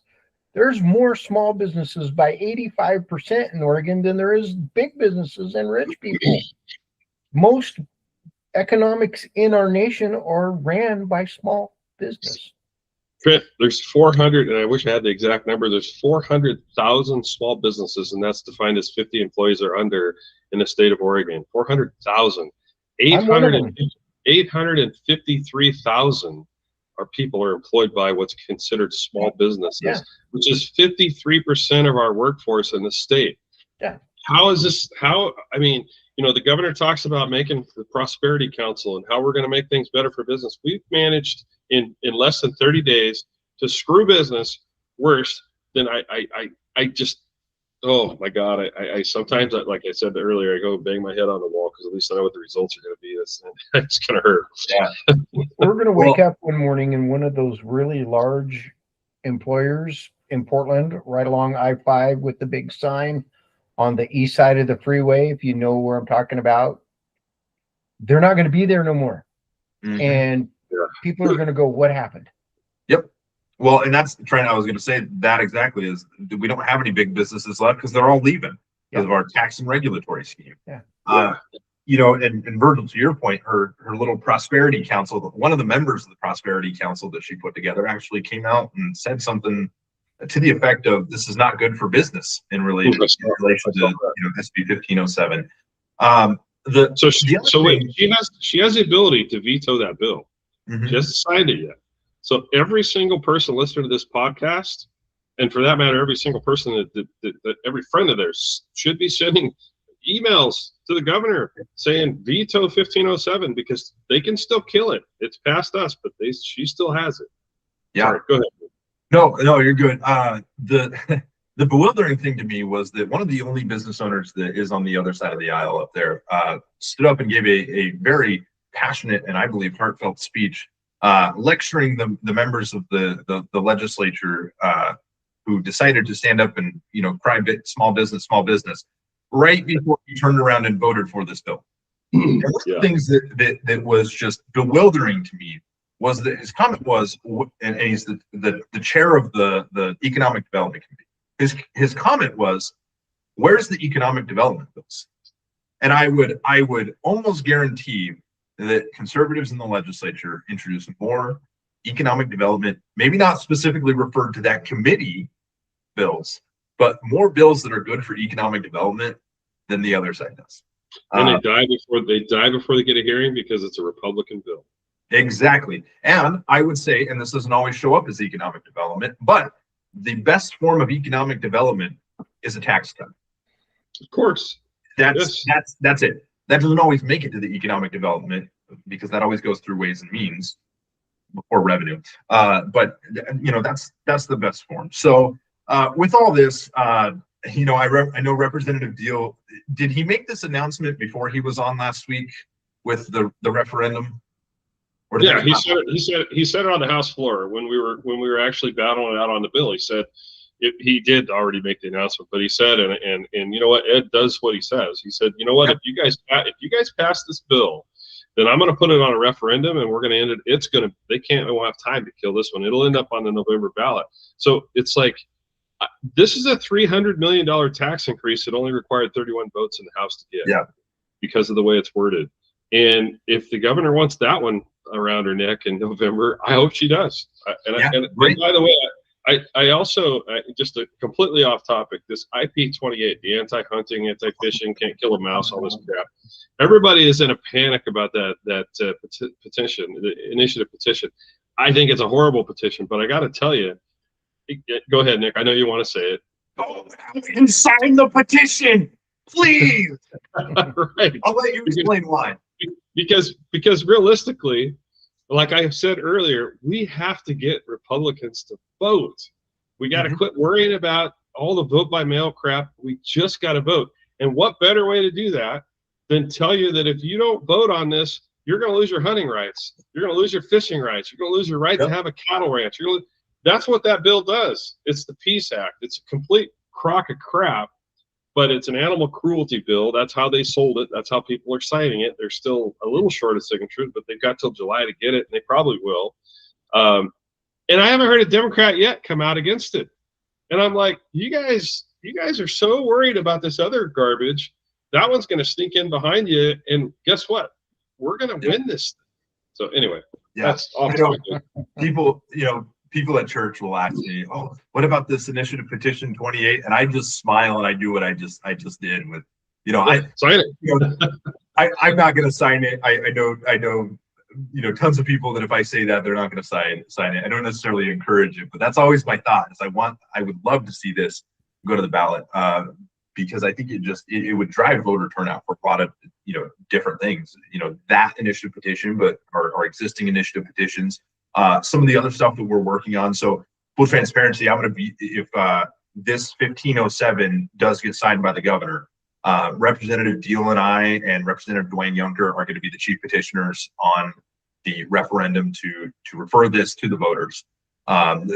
there's more small businesses by 85% in Oregon than there is big businesses and rich people. Most economics in our nation are ran by small business. There's 400, and I wish I had the exact number. There's 400,000 small businesses, and that's defined as 50 employees or under in the state of Oregon. 400,000. 853,000 are employed by what's considered small businesses, which is 53% of our workforce in the state. Yeah. How is this? The governor talks about making the Prosperity Council and how we're going to make things better for business. We've managed in less than 30 days to screw business worse than I just, oh my God. I sometimes, like I said earlier, I go bang my head on the wall, because at least I know what the results are going to be. It's going to hurt. Yeah. We're going to wake up one morning in one of those really large employers in Portland, right along I-5 with the big sign on the east side of the freeway, if you know where I'm talking about. They're not going to be there no more. And people are going to go, what happened? Yep. Well, and that's the trend. I was going to say that exactly, is we don't have any big businesses left because they're all leaving because of our tax and regulatory scheme. and Virgil, to your point, her little prosperity council, one of the members of the prosperity council that she put together actually came out and said something to the effect of, this is not good for business in relation to SB 1507. She has the ability to veto that bill. Mm-hmm. She hasn't signed it yet. So every single person listening to this podcast, and for that matter, every single person that every friend of theirs should be sending emails to the governor saying veto 1507, because they can still kill it. It's past us, but she still has it. Yeah. Sorry, go ahead. No, you're good. The bewildering thing to me was that one of the only business owners that is on the other side of the aisle up there stood up and gave a very passionate and I believe heartfelt speech, lecturing the members of the legislature who decided to stand up and cry small business, right before he turned around and voted for this bill. And one of the things that was just bewildering to me was that his comment was, and he's the chair of the Economic Development Committee. His comment was, "Where's the economic development bills?" And I would almost guarantee that conservatives in the legislature introduce more economic development, maybe not specifically referred to that committee bills, but more bills that are good for economic development than the other side does. And they die before they get a hearing because it's a Republican bill. Exactly. And I would say, and this doesn't always show up as economic development, but the best form of economic development is a tax cut. Of course. That's it. That doesn't always make it to the economic development because that always goes through Ways and Means before revenue. But that's the best form. So with all this, I know Representative Deal, did he make this announcement before he was on last week with the referendum? Yeah, he said it on the House floor when we were actually battling it out on the bill. He said he did already make the announcement, but he said, and you know what, Ed does what he says. He said, you know what, if you guys pass this bill, then I'm going to put it on a referendum, and we're going to end it. They won't have time to kill this one. It'll end up on the November ballot. So it's like, this is a $300 million tax increase that only required 31 votes in the House to get, because of the way it's worded. And if the governor wants that one around her neck in November, I hope she does. And by the way, I also, just a completely off topic, this IP28, the anti-hunting, anti-fishing, can't kill a mouse, all this crap. Everybody is in a panic about that petition, the initiative petition. I think it's a horrible petition, but I got to tell you, go ahead, Nick. I know you want to say it. Oh, and sign the petition, please. Right. I'll let you explain why. Because realistically, like I said earlier, we have to get Republicans to vote. We got to quit worrying about all the vote by mail crap. We just got to vote. And what better way to do that than tell you that if you don't vote on this, you're going to lose your hunting rights. You're going to lose your fishing rights. You're going to lose your right to have a cattle ranch. That's what that bill does. It's the Peace Act. It's a complete crock of crap, but it's an animal cruelty bill. That's how they sold it. That's how people are signing it. They're still a little short of signatures, but they've got till July to get it, and they probably will. And I haven't heard a Democrat yet come out against it. And I'm like, you guys are so worried about this other garbage. That one's going to sneak in behind you, and guess what? We're going to win this. So anyway, that's off topic. People at church will ask me, "Oh, what about this initiative petition 28?" And I just smile and I do what I just did with, I sign it. I'm not going to sign it. I know, tons of people that if I say that, they're not going to sign it. I don't necessarily encourage it, but that's always my thought. Is I would love to see this go to the ballot because I think it would drive voter turnout for a lot of different things. That initiative petition, but our existing initiative petitions. Some of the other stuff that we're working on. So full transparency, I'm going to be, if this 1507 does get signed by the governor, Representative Deal and I and Representative Dwayne Yunker are going to be the chief petitioners on the referendum to refer this to the voters.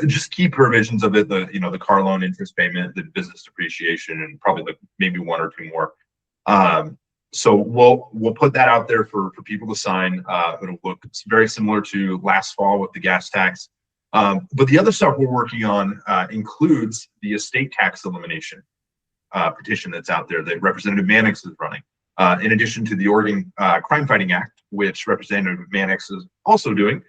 Just key provisions of it, the car loan interest payment, the business depreciation, and probably maybe one or two more. So we'll put that out there for people to sign. It'll look very similar to last fall with the gas tax. But the other stuff we're working on includes the estate tax elimination petition that's out there that Representative Mannix is running. in addition to the Oregon Crime Fighting Act, which Representative Mannix is also doing,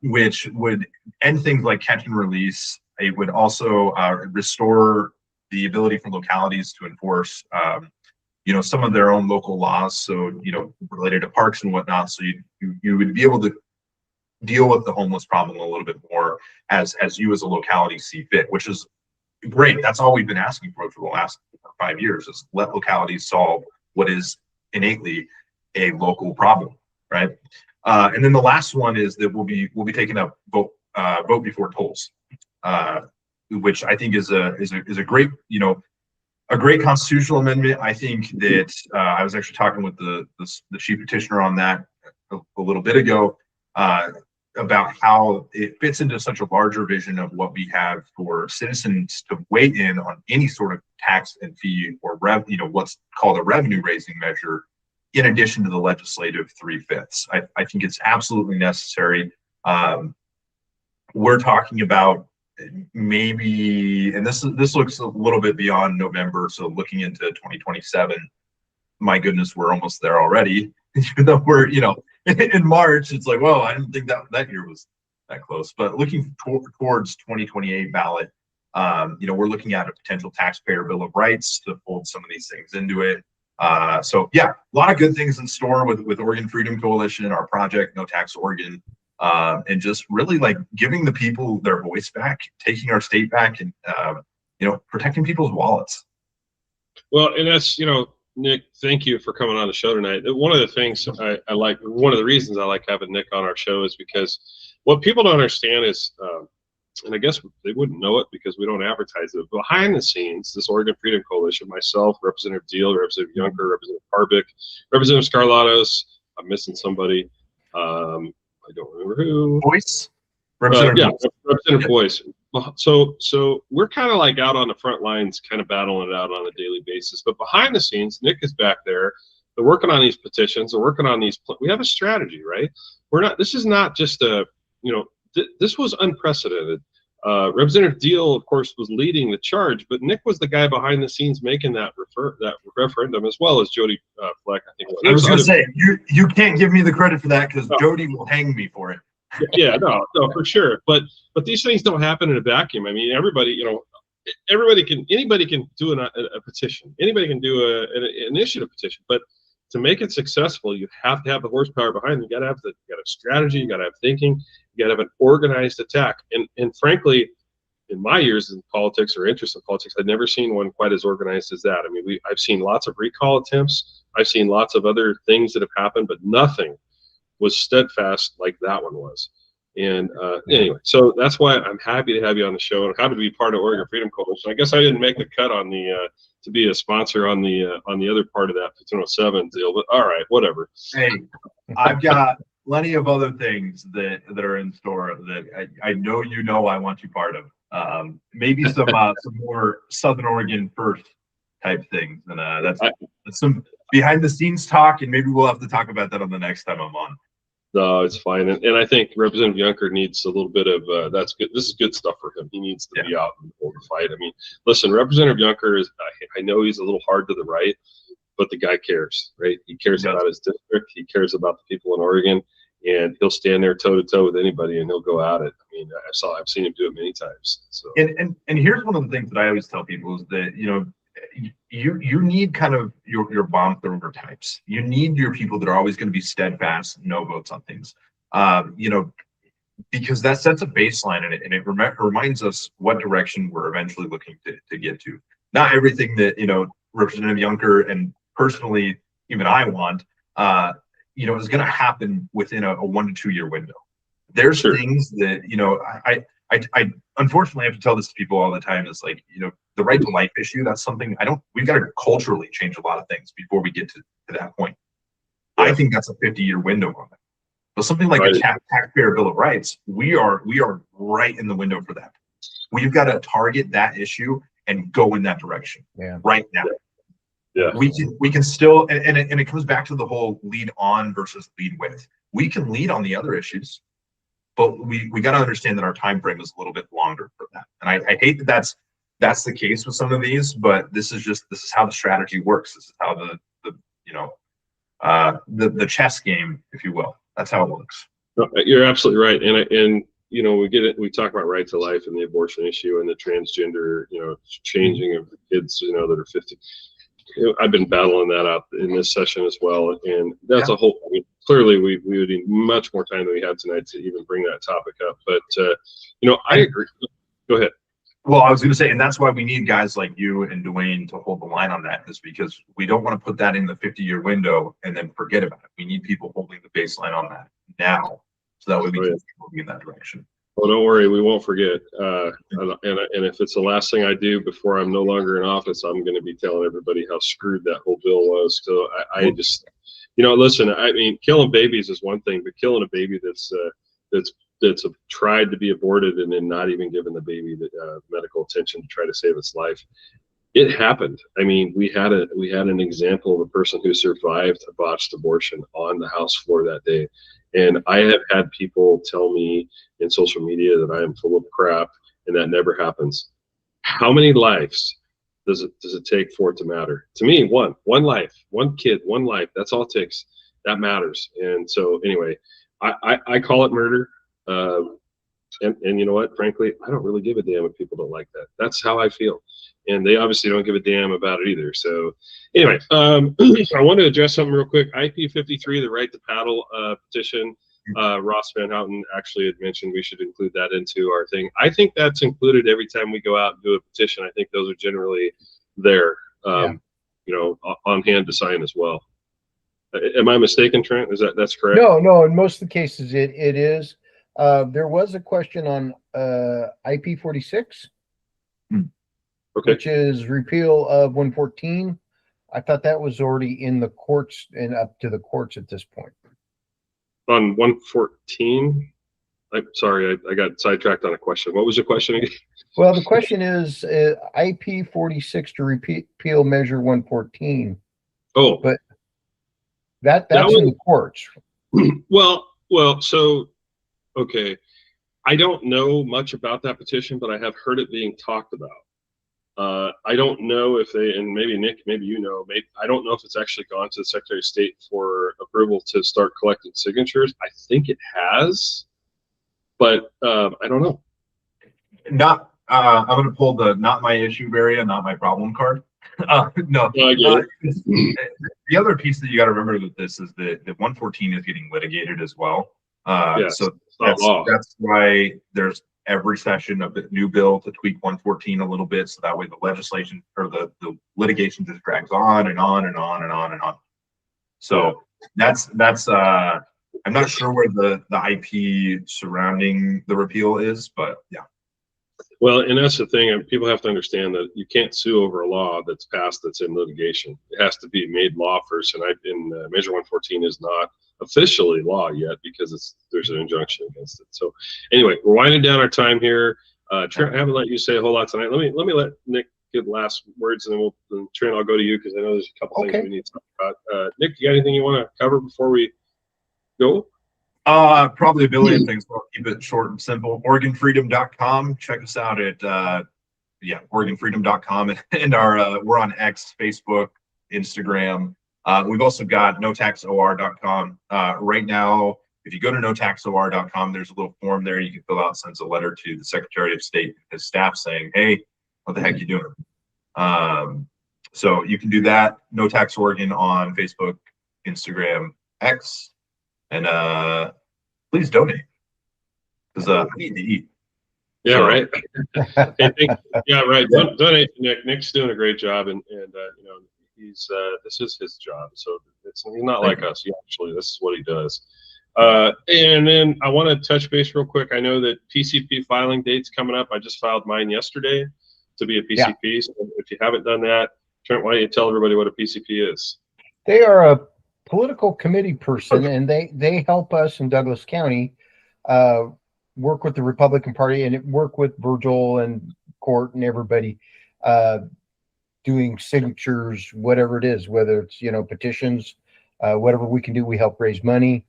which would end things like catch and release. It would also restore the ability for localities to enforce, some of their own local laws. So, related to parks and whatnot. So you would be able to deal with the homeless problem a little bit more as you as a locality see fit, which is great. That's all we've been asking for the last 5 years, is let localities solve what is innately a local problem, right? And then the last one is that we'll be taking up vote before tolls, which I think is a great a great constitutional amendment. I think that I was actually talking with the chief petitioner on that a little bit ago, about how it fits into such a larger vision of what we have for citizens to weigh in on any sort of tax and fee or what's called a revenue raising measure, in addition to the legislative 3/5. I think it's absolutely necessary. We're talking about maybe, and this looks a little bit beyond November, so looking into 2027, my goodness, we're almost there already. Even though we're in March, it's like, well, I didn't think that year was that close. But looking towards 2028 ballot, we're looking at a potential taxpayer bill of rights to fold some of these things into it. So yeah, a lot of good things in store with Oregon Freedom Coalition, our project No Tax Oregon, and just really like giving the people their voice back, taking our state back, and protecting people's wallets. Well, and that's, Nick, thank you for coming on the show tonight. One of the things I like, one of the reasons I like having Nick on our show is because what people don't understand is, and I guess they wouldn't know it because we don't advertise it, but behind the scenes, this Oregon Freedom Coalition, myself, Representative Deal, Representative Junker, Representative Harbick, Representative Scarlatos, I'm missing somebody, I don't remember who. Boyce? Representative Boyce. So we're kind of like out on the front lines, kind of battling it out on a daily basis. But behind the scenes, Nick is back there. They're working on these petitions. They're working on these. We have a strategy, right? This is not just this was unprecedented. Representative Deal, of course, was leading the charge, but Nick was the guy behind the scenes making that referendum, as well as Jody Fleck. I think I was going to say, you can't give me the credit for that, because Jody will hang me for it. Yeah, no, for sure. But these things don't happen in a vacuum. I mean, anybody can do a petition. Anybody can do an initiative petition. But to make it successful, you have to have the horsepower behind it. You got to have strategy. You got to have thinking. You got to have an organized attack. And frankly, in my years in politics or interest in politics, I'd never seen one quite as organized as that. I mean, I've seen lots of recall attempts. I've seen lots of other things that have happened, but nothing was steadfast like that one was. And anyway, so that's why I'm happy to have you on the show, and happy to be part of Oregon Freedom Coalition. I guess I didn't make the cut on the to be a sponsor on the other part of that 1507 deal, but all right, whatever. Hey, I've got plenty of other things that are in store that I know I want you part of. Maybe some more Southern Oregon first type things, and that's some behind the scenes talk, and maybe we'll have to talk about that on the next time I'm on. No, it's fine. And I think Representative Junker needs a little bit of, that's good. This is good stuff for him. He needs to be out and hold the fight. I mean, listen, Representative Junker is, I know he's a little hard to the right, but the guy cares, right? He cares about his district. He cares about the people in Oregon, and he'll stand there toe to toe with anybody, and he'll go at it. I mean, I've seen him do it many times. So. And here's one of the things that I always tell people is that, you need kind of your bomb thrower types. You need your people that are always going to be steadfast, no votes on things, because that sets a baseline, and it reminds us what direction we're eventually looking to get to. Not everything that Representative Junker and personally even I want is going to happen within a 1 to 2 year window. There's things that I unfortunately have to tell this to people all the time. Is like, the right to life issue. That's something we've got to culturally change a lot of things before we get to that point. I think that's a 50-year window on that. But something like a taxpayer bill of rights, we are right in the window for that. We've got to target that issue and go in that direction right now. Yeah, we can still, and it comes back to the whole lead on versus lead with. We can lead on the other issues, but we got to understand that our time frame is a little bit longer for that. And I hate that that's the case with some of these, but this is how the strategy works. This is how the the chess game, if you will. That's how it works. No, you're absolutely right, and we get it. We talk about right to life and the abortion issue and the transgender, changing of kids, that are 50. I've been battling that out in this session as well, and that's a whole. I mean, clearly, we would need much more time than we have tonight to even bring that topic up. But I agree. Go ahead. Well, I was going to say, and that's why we need guys like you and Dwayne to hold the line on that, is because we don't want to put that in the 50-year window and then forget about it. We need people holding the baseline on that now, so that way we can keep moving in that direction. Well, don't worry, we won't forget. And if it's the last thing I do before I'm no longer in office, I'm going to be telling everybody how screwed that whole bill was. So I just, listen. I mean, killing babies is one thing, but killing a baby that's tried to be aborted and then not even given the baby the medical attention to try to save its life, it happened. I mean, we had an example of a person who survived a botched abortion on the House floor that day. And I have had people tell me in social media that I am full of crap and that never happens. How many lives does it take for it to matter? To me, one life, one kid, one life. That's all it takes. That matters. And so anyway, I call it murder. And you know what? Frankly, I don't really give a damn if people don't like that. That's how I feel. And they obviously don't give a damn about it either. So anyway, I want to address something real quick. IP53, the right to paddle petition. Ross Van Houten actually had mentioned we should include that into our thing. I think that's included every time we go out and do a petition. I think those are generally there, on hand to sign as well. Am I mistaken, Trent? That's correct? No. In most of the cases, it is. There was a question on IP46. Okay. Which is repeal of 114. I thought that was already in the courts and up to the courts at this point. On 114, I'm sorry, I got sidetracked on a question. What was your question again? Well, the question is IP46 to repeal Measure 114. Oh, but that's in the courts. Well, so okay, I don't know much about that petition, but I have heard it being talked about. I don't know if and maybe Nick, maybe I don't know if it's actually gone to the Secretary of State for approval to start collecting signatures. I think it has, but I don't know. I'm going to pull the not my issue area, not my problem card. No. The other piece that you got to remember with this is that 114 is getting litigated as well. Yes, so that's why there's every session of the new bill to tweak 114 a little bit, so that way the legislation or the litigation just drags on and on and on and on and on. So that's I'm not sure where the IP surrounding the repeal is, but yeah. Well, and that's the thing. People have to understand that you can't sue over a law that's passed that's in litigation. It has to be made law first. And Measure 114 is not officially law yet because there's an injunction against it. So anyway, we're winding down our time here. Trent, I haven't let you say a whole lot tonight. Let me let Nick give the last words, and then Trent, I'll go to you because I know there's a couple things we need to talk about. Nick, you got anything you want to cover before we go? Probably a billion things, but I'll keep it short and simple. OregonFreedom.com. Check us out at OregonFreedom.com, and we're on X, Facebook, Instagram. We've also got NoTaxOR.com. Right now, if you go to NoTaxOR.com, there's a little form there you can fill out, sends a letter to the Secretary of State and his staff saying, "Hey, what the heck are you doing?" So you can do that. No Tax Oregon on Facebook, Instagram, X. And please donate, because I need to eat. Yeah, so. Right. Yeah, right. Donate to Nick. Nick's doing a great job, and he's this is his job. So he's not like us. This is what he does. And then I want to touch base real quick. I know that PCP filing date's coming up. I just filed mine yesterday to be a PCP. Yeah. So if you haven't done that, Trent, why don't you tell everybody what a PCP is? They are a political committee person, and they help us in Douglas County work with the Republican Party and work with Virgil and Court and everybody doing signatures, whatever it is, whether it's petitions, whatever we can do. We help raise money.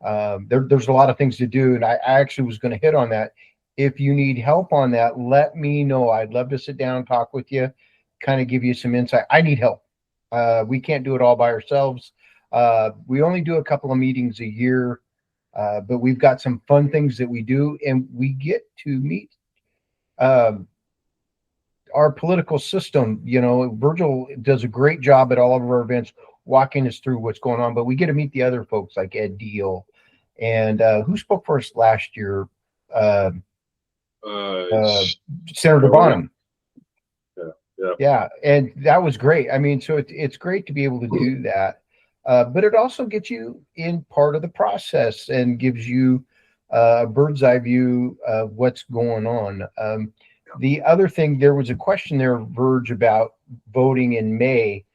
There's a lot of things to do, and I actually was going to hit on that. If you need help on that, let me know. I'd love to sit down and talk with you, kind of give you some insight. I need help. We can't do it all by ourselves. We only do a couple of meetings a year, but we've got some fun things that we do, and we get to meet our political system. Virgil does a great job at all of our events, walking us through what's going on, but we get to meet the other folks like Ed Deal and who spoke for us last year? Senator Bonham. Yeah, and that was great. I mean, so it's great to be able to do that, but it also gets you in part of the process and gives you a bird's eye view of what's going on. The other thing, there was a question there, Verge, about voting in May.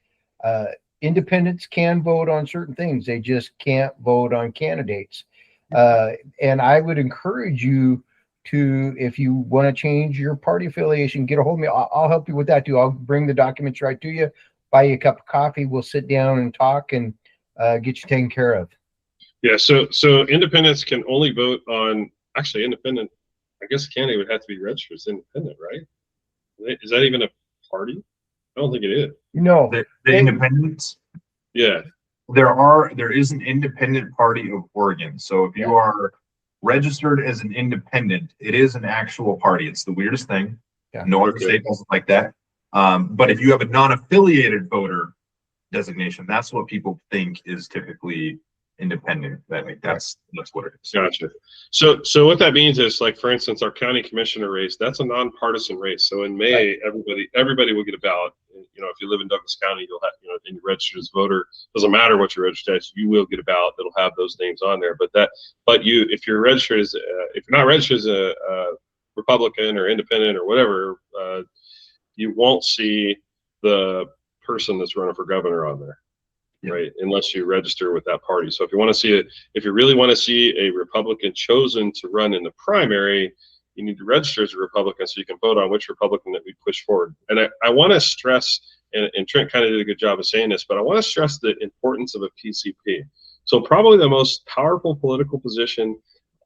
Independents can vote on certain things. They just can't vote on candidates. And I would encourage you to, if you want to change your party affiliation, get a hold of me. I'll help you with that too. I'll bring the documents right to you, buy you a cup of coffee. We'll sit down and talk and get you taken care of. Yeah. So independents can only vote on, actually independent, I guess a candidate would have to be registered as independent, right? Is that even a party? I don't think it is. No. The independents? Yeah. There is an independent party of Oregon. So if you are registered as an independent, it is an actual party. It's the weirdest thing. Yeah. No other state does it like that. But if you have a non-affiliated voter designation, that's what people think is typically independent. That's what it is. Gotcha. So what that means is, like, for instance, our county commissioner race, that's a nonpartisan race. So in May, everybody will get a ballot. If you live in Douglas County, you'll have, and you're registered as a voter, doesn't matter what you're registered as, you will get a ballot that'll have those names on there. If you're registered as, if you're not registered as a Republican or independent or whatever, you won't see the person that's running for governor on there. Right, unless you register with that party. So if you want to see it, if you really want to see a Republican chosen to run in the primary, you need to register as a Republican so you can vote on which Republican that we push forward. And I want to stress, and Trent kind of did a good job of saying this, but I want to stress the importance of a PCP. So probably the most powerful political position,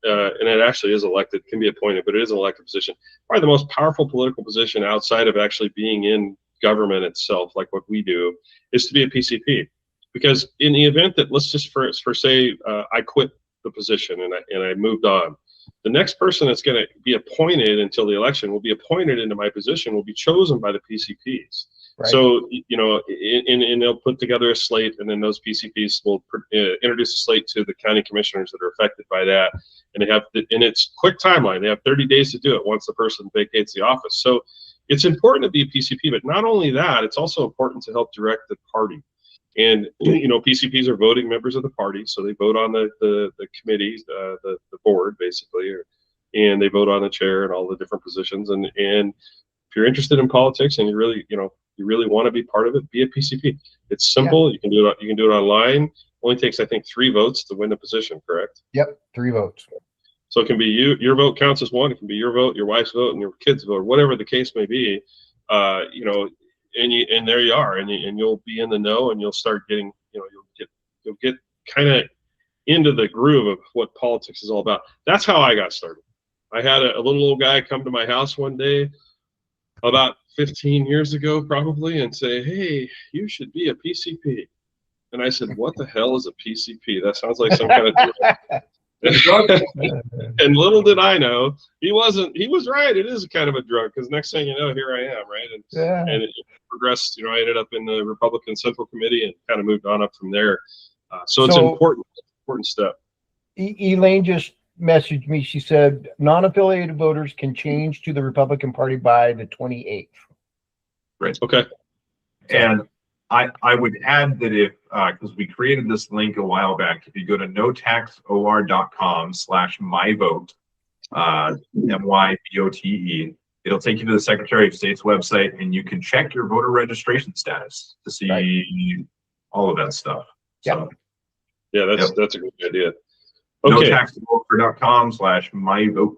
and it actually is elected, can be appointed, but it is an elected position. Probably the most powerful political position outside of actually being in government itself, like what we do, is to be a PCP. Because in the event that, let's just for say, I quit the position and I moved on, the next person that's going to be appointed until the election will be appointed into my position will be chosen by the PCPs. Right. So, and they'll put together a slate, and then those PCPs will introduce a slate to the county commissioners that are affected by that. And and it's quick timeline. They have 30 days to do it once the person vacates the office. So it's important to be a PCP, but not only that, it's also important to help direct the party. And PCPs are voting members of the party, so they vote on the committees, the board basically, and they vote on the chair and all the different positions. And if you're interested in politics and you really want to be part of it, be a PCP. It's simple. Yeah. You can do it online. Only takes, I think, 3 votes to win the position. Correct? Yep, 3 votes. So it can be your vote counts as 1. It can be your vote, your wife's vote, and your kid's vote, whatever the case may be. And there you are, and you'll be in the know, and you'll start getting, you'll get kind of into the groove of what politics is all about. That's how I got started. I had a little old guy come to my house one day about 15 years ago, probably, and say, "Hey, you should be a PCP." And I said, "What the hell is a PCP? That sounds like some kind of drug." And little did I know, he was right. It is kind of a drug, because next thing you know, here I am, right? And it progressed. I ended up in the Republican Central Committee and kind of moved on up from there. So it's an important step. Elaine just messaged me. She said non-affiliated voters can change to the Republican Party by the 28th. Right. Okay. And I would add that if, because we created this link a while back, if you go to notaxor.com/myvote, MYVOTE, it'll take you to the Secretary of State's website, and you can check your voter registration status to see all of that stuff. Yeah. So, that's a good idea. Okay. notaxor.com/myvote.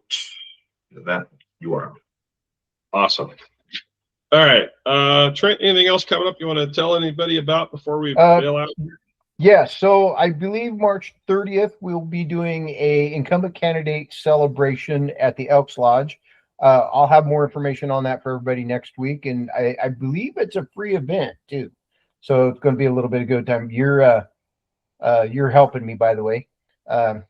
That URL. Awesome. All right, Trent, anything else coming up you want to tell anybody about before we bail out? Yeah, so I believe March 30th, we'll be doing a incumbent candidate celebration at the Elks Lodge. I'll have more information on that for everybody next week, and I believe it's a free event too. So it's going to be a little bit of good time. You're helping me, by the way. Oh,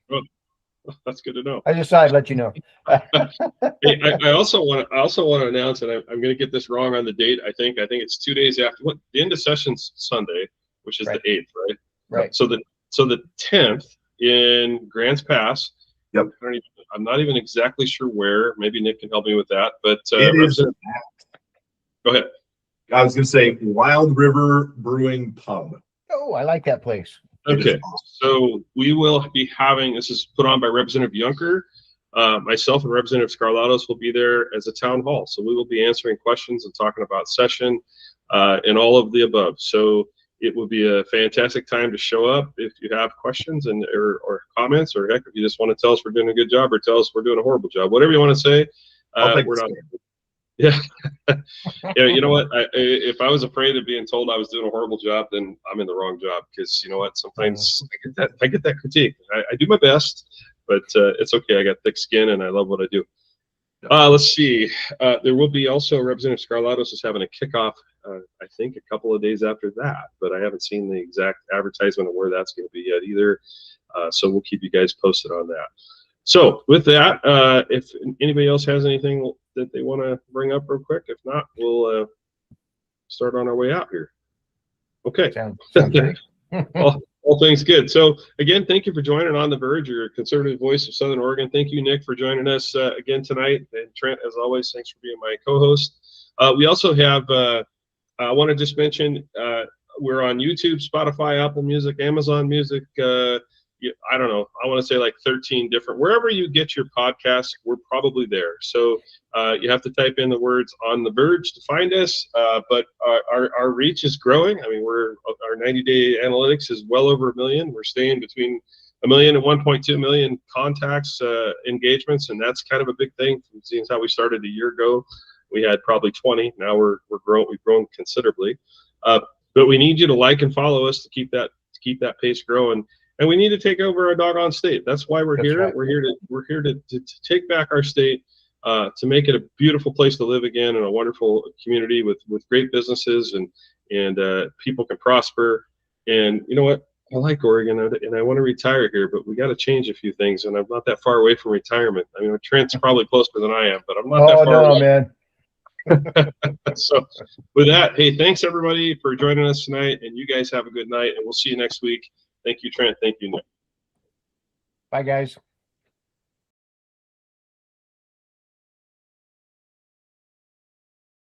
that's good to know. I just thought I'd let you know. Hey, I also want to announce, and I'm going to get this wrong on the date. I think it's 2 days after the end of session's Sunday, which is Right. the 8th, right? Right. So the 10th in Grants Pass. Yep. I'm not even exactly sure where. Maybe Nick can help me with that. But It is. Go ahead. I was going to say Wild River Brewing Pub. Oh, I like that place. Okay, so we will be having, this is put on by Representative Yunker. Myself and Representative Scarlatos will be there as a town hall. So we will be answering questions and talking about session and all of the above. So it will be a fantastic time to show up if you have questions and or comments, or heck, if you just want to tell us we're doing a good job or tell us we're doing a horrible job, whatever you want to say. We're not. Yeah. Yeah, you know what? If I was afraid of being told I was doing a horrible job, then I'm in the wrong job, because you know what? Sometimes I get that critique. I do my best, but it's okay. I got thick skin and I love what I do. Let's see. There will be also Representative Scarlatos is having a kickoff, I think a couple of days after that, but I haven't seen the exact advertisement of where that's going to be yet either. So we'll keep you guys posted on that. So with that, if anybody else has anything that they want to bring up real quick, if not, we'll start on our way out here. Okay. Sounds great. all things good. So again, thank you for joining On the Verge, your conservative voice of Southern Oregon. Thank you, Nick, for joining us again tonight. And Trent, as always, thanks for being my co-host. We also have, I want to just mention, we're on YouTube, Spotify, Apple Music, Amazon Music, I don't know, I want to say like 13 different, wherever you get your podcasts, we're probably there. So you have to type in the words On the Verge to find us, but our reach is growing. I mean, our 90-day analytics is well over 1 million. We're staying between 1 million and 1.2 million contacts, engagements, and that's kind of a big thing. Seeing how we started a year ago, we had probably 20. Now we've grown considerably. But we need you to like and follow us to keep that pace growing. And we need to take over our doggone state. That's why we're here. Right. We're here to take back our state, to make it a beautiful place to live again, and a wonderful community with great businesses, and people can prosper. And you know what? I like Oregon, and I want to retire here, but we got to change a few things. And I'm not that far away from retirement. I mean, Trent's probably closer than I am, but I'm not that far away. Man. So with that, hey, thanks everybody for joining us tonight, and you guys have a good night, and we'll see you next week. Thank you, Trent. Thank you, Nick. Bye, guys.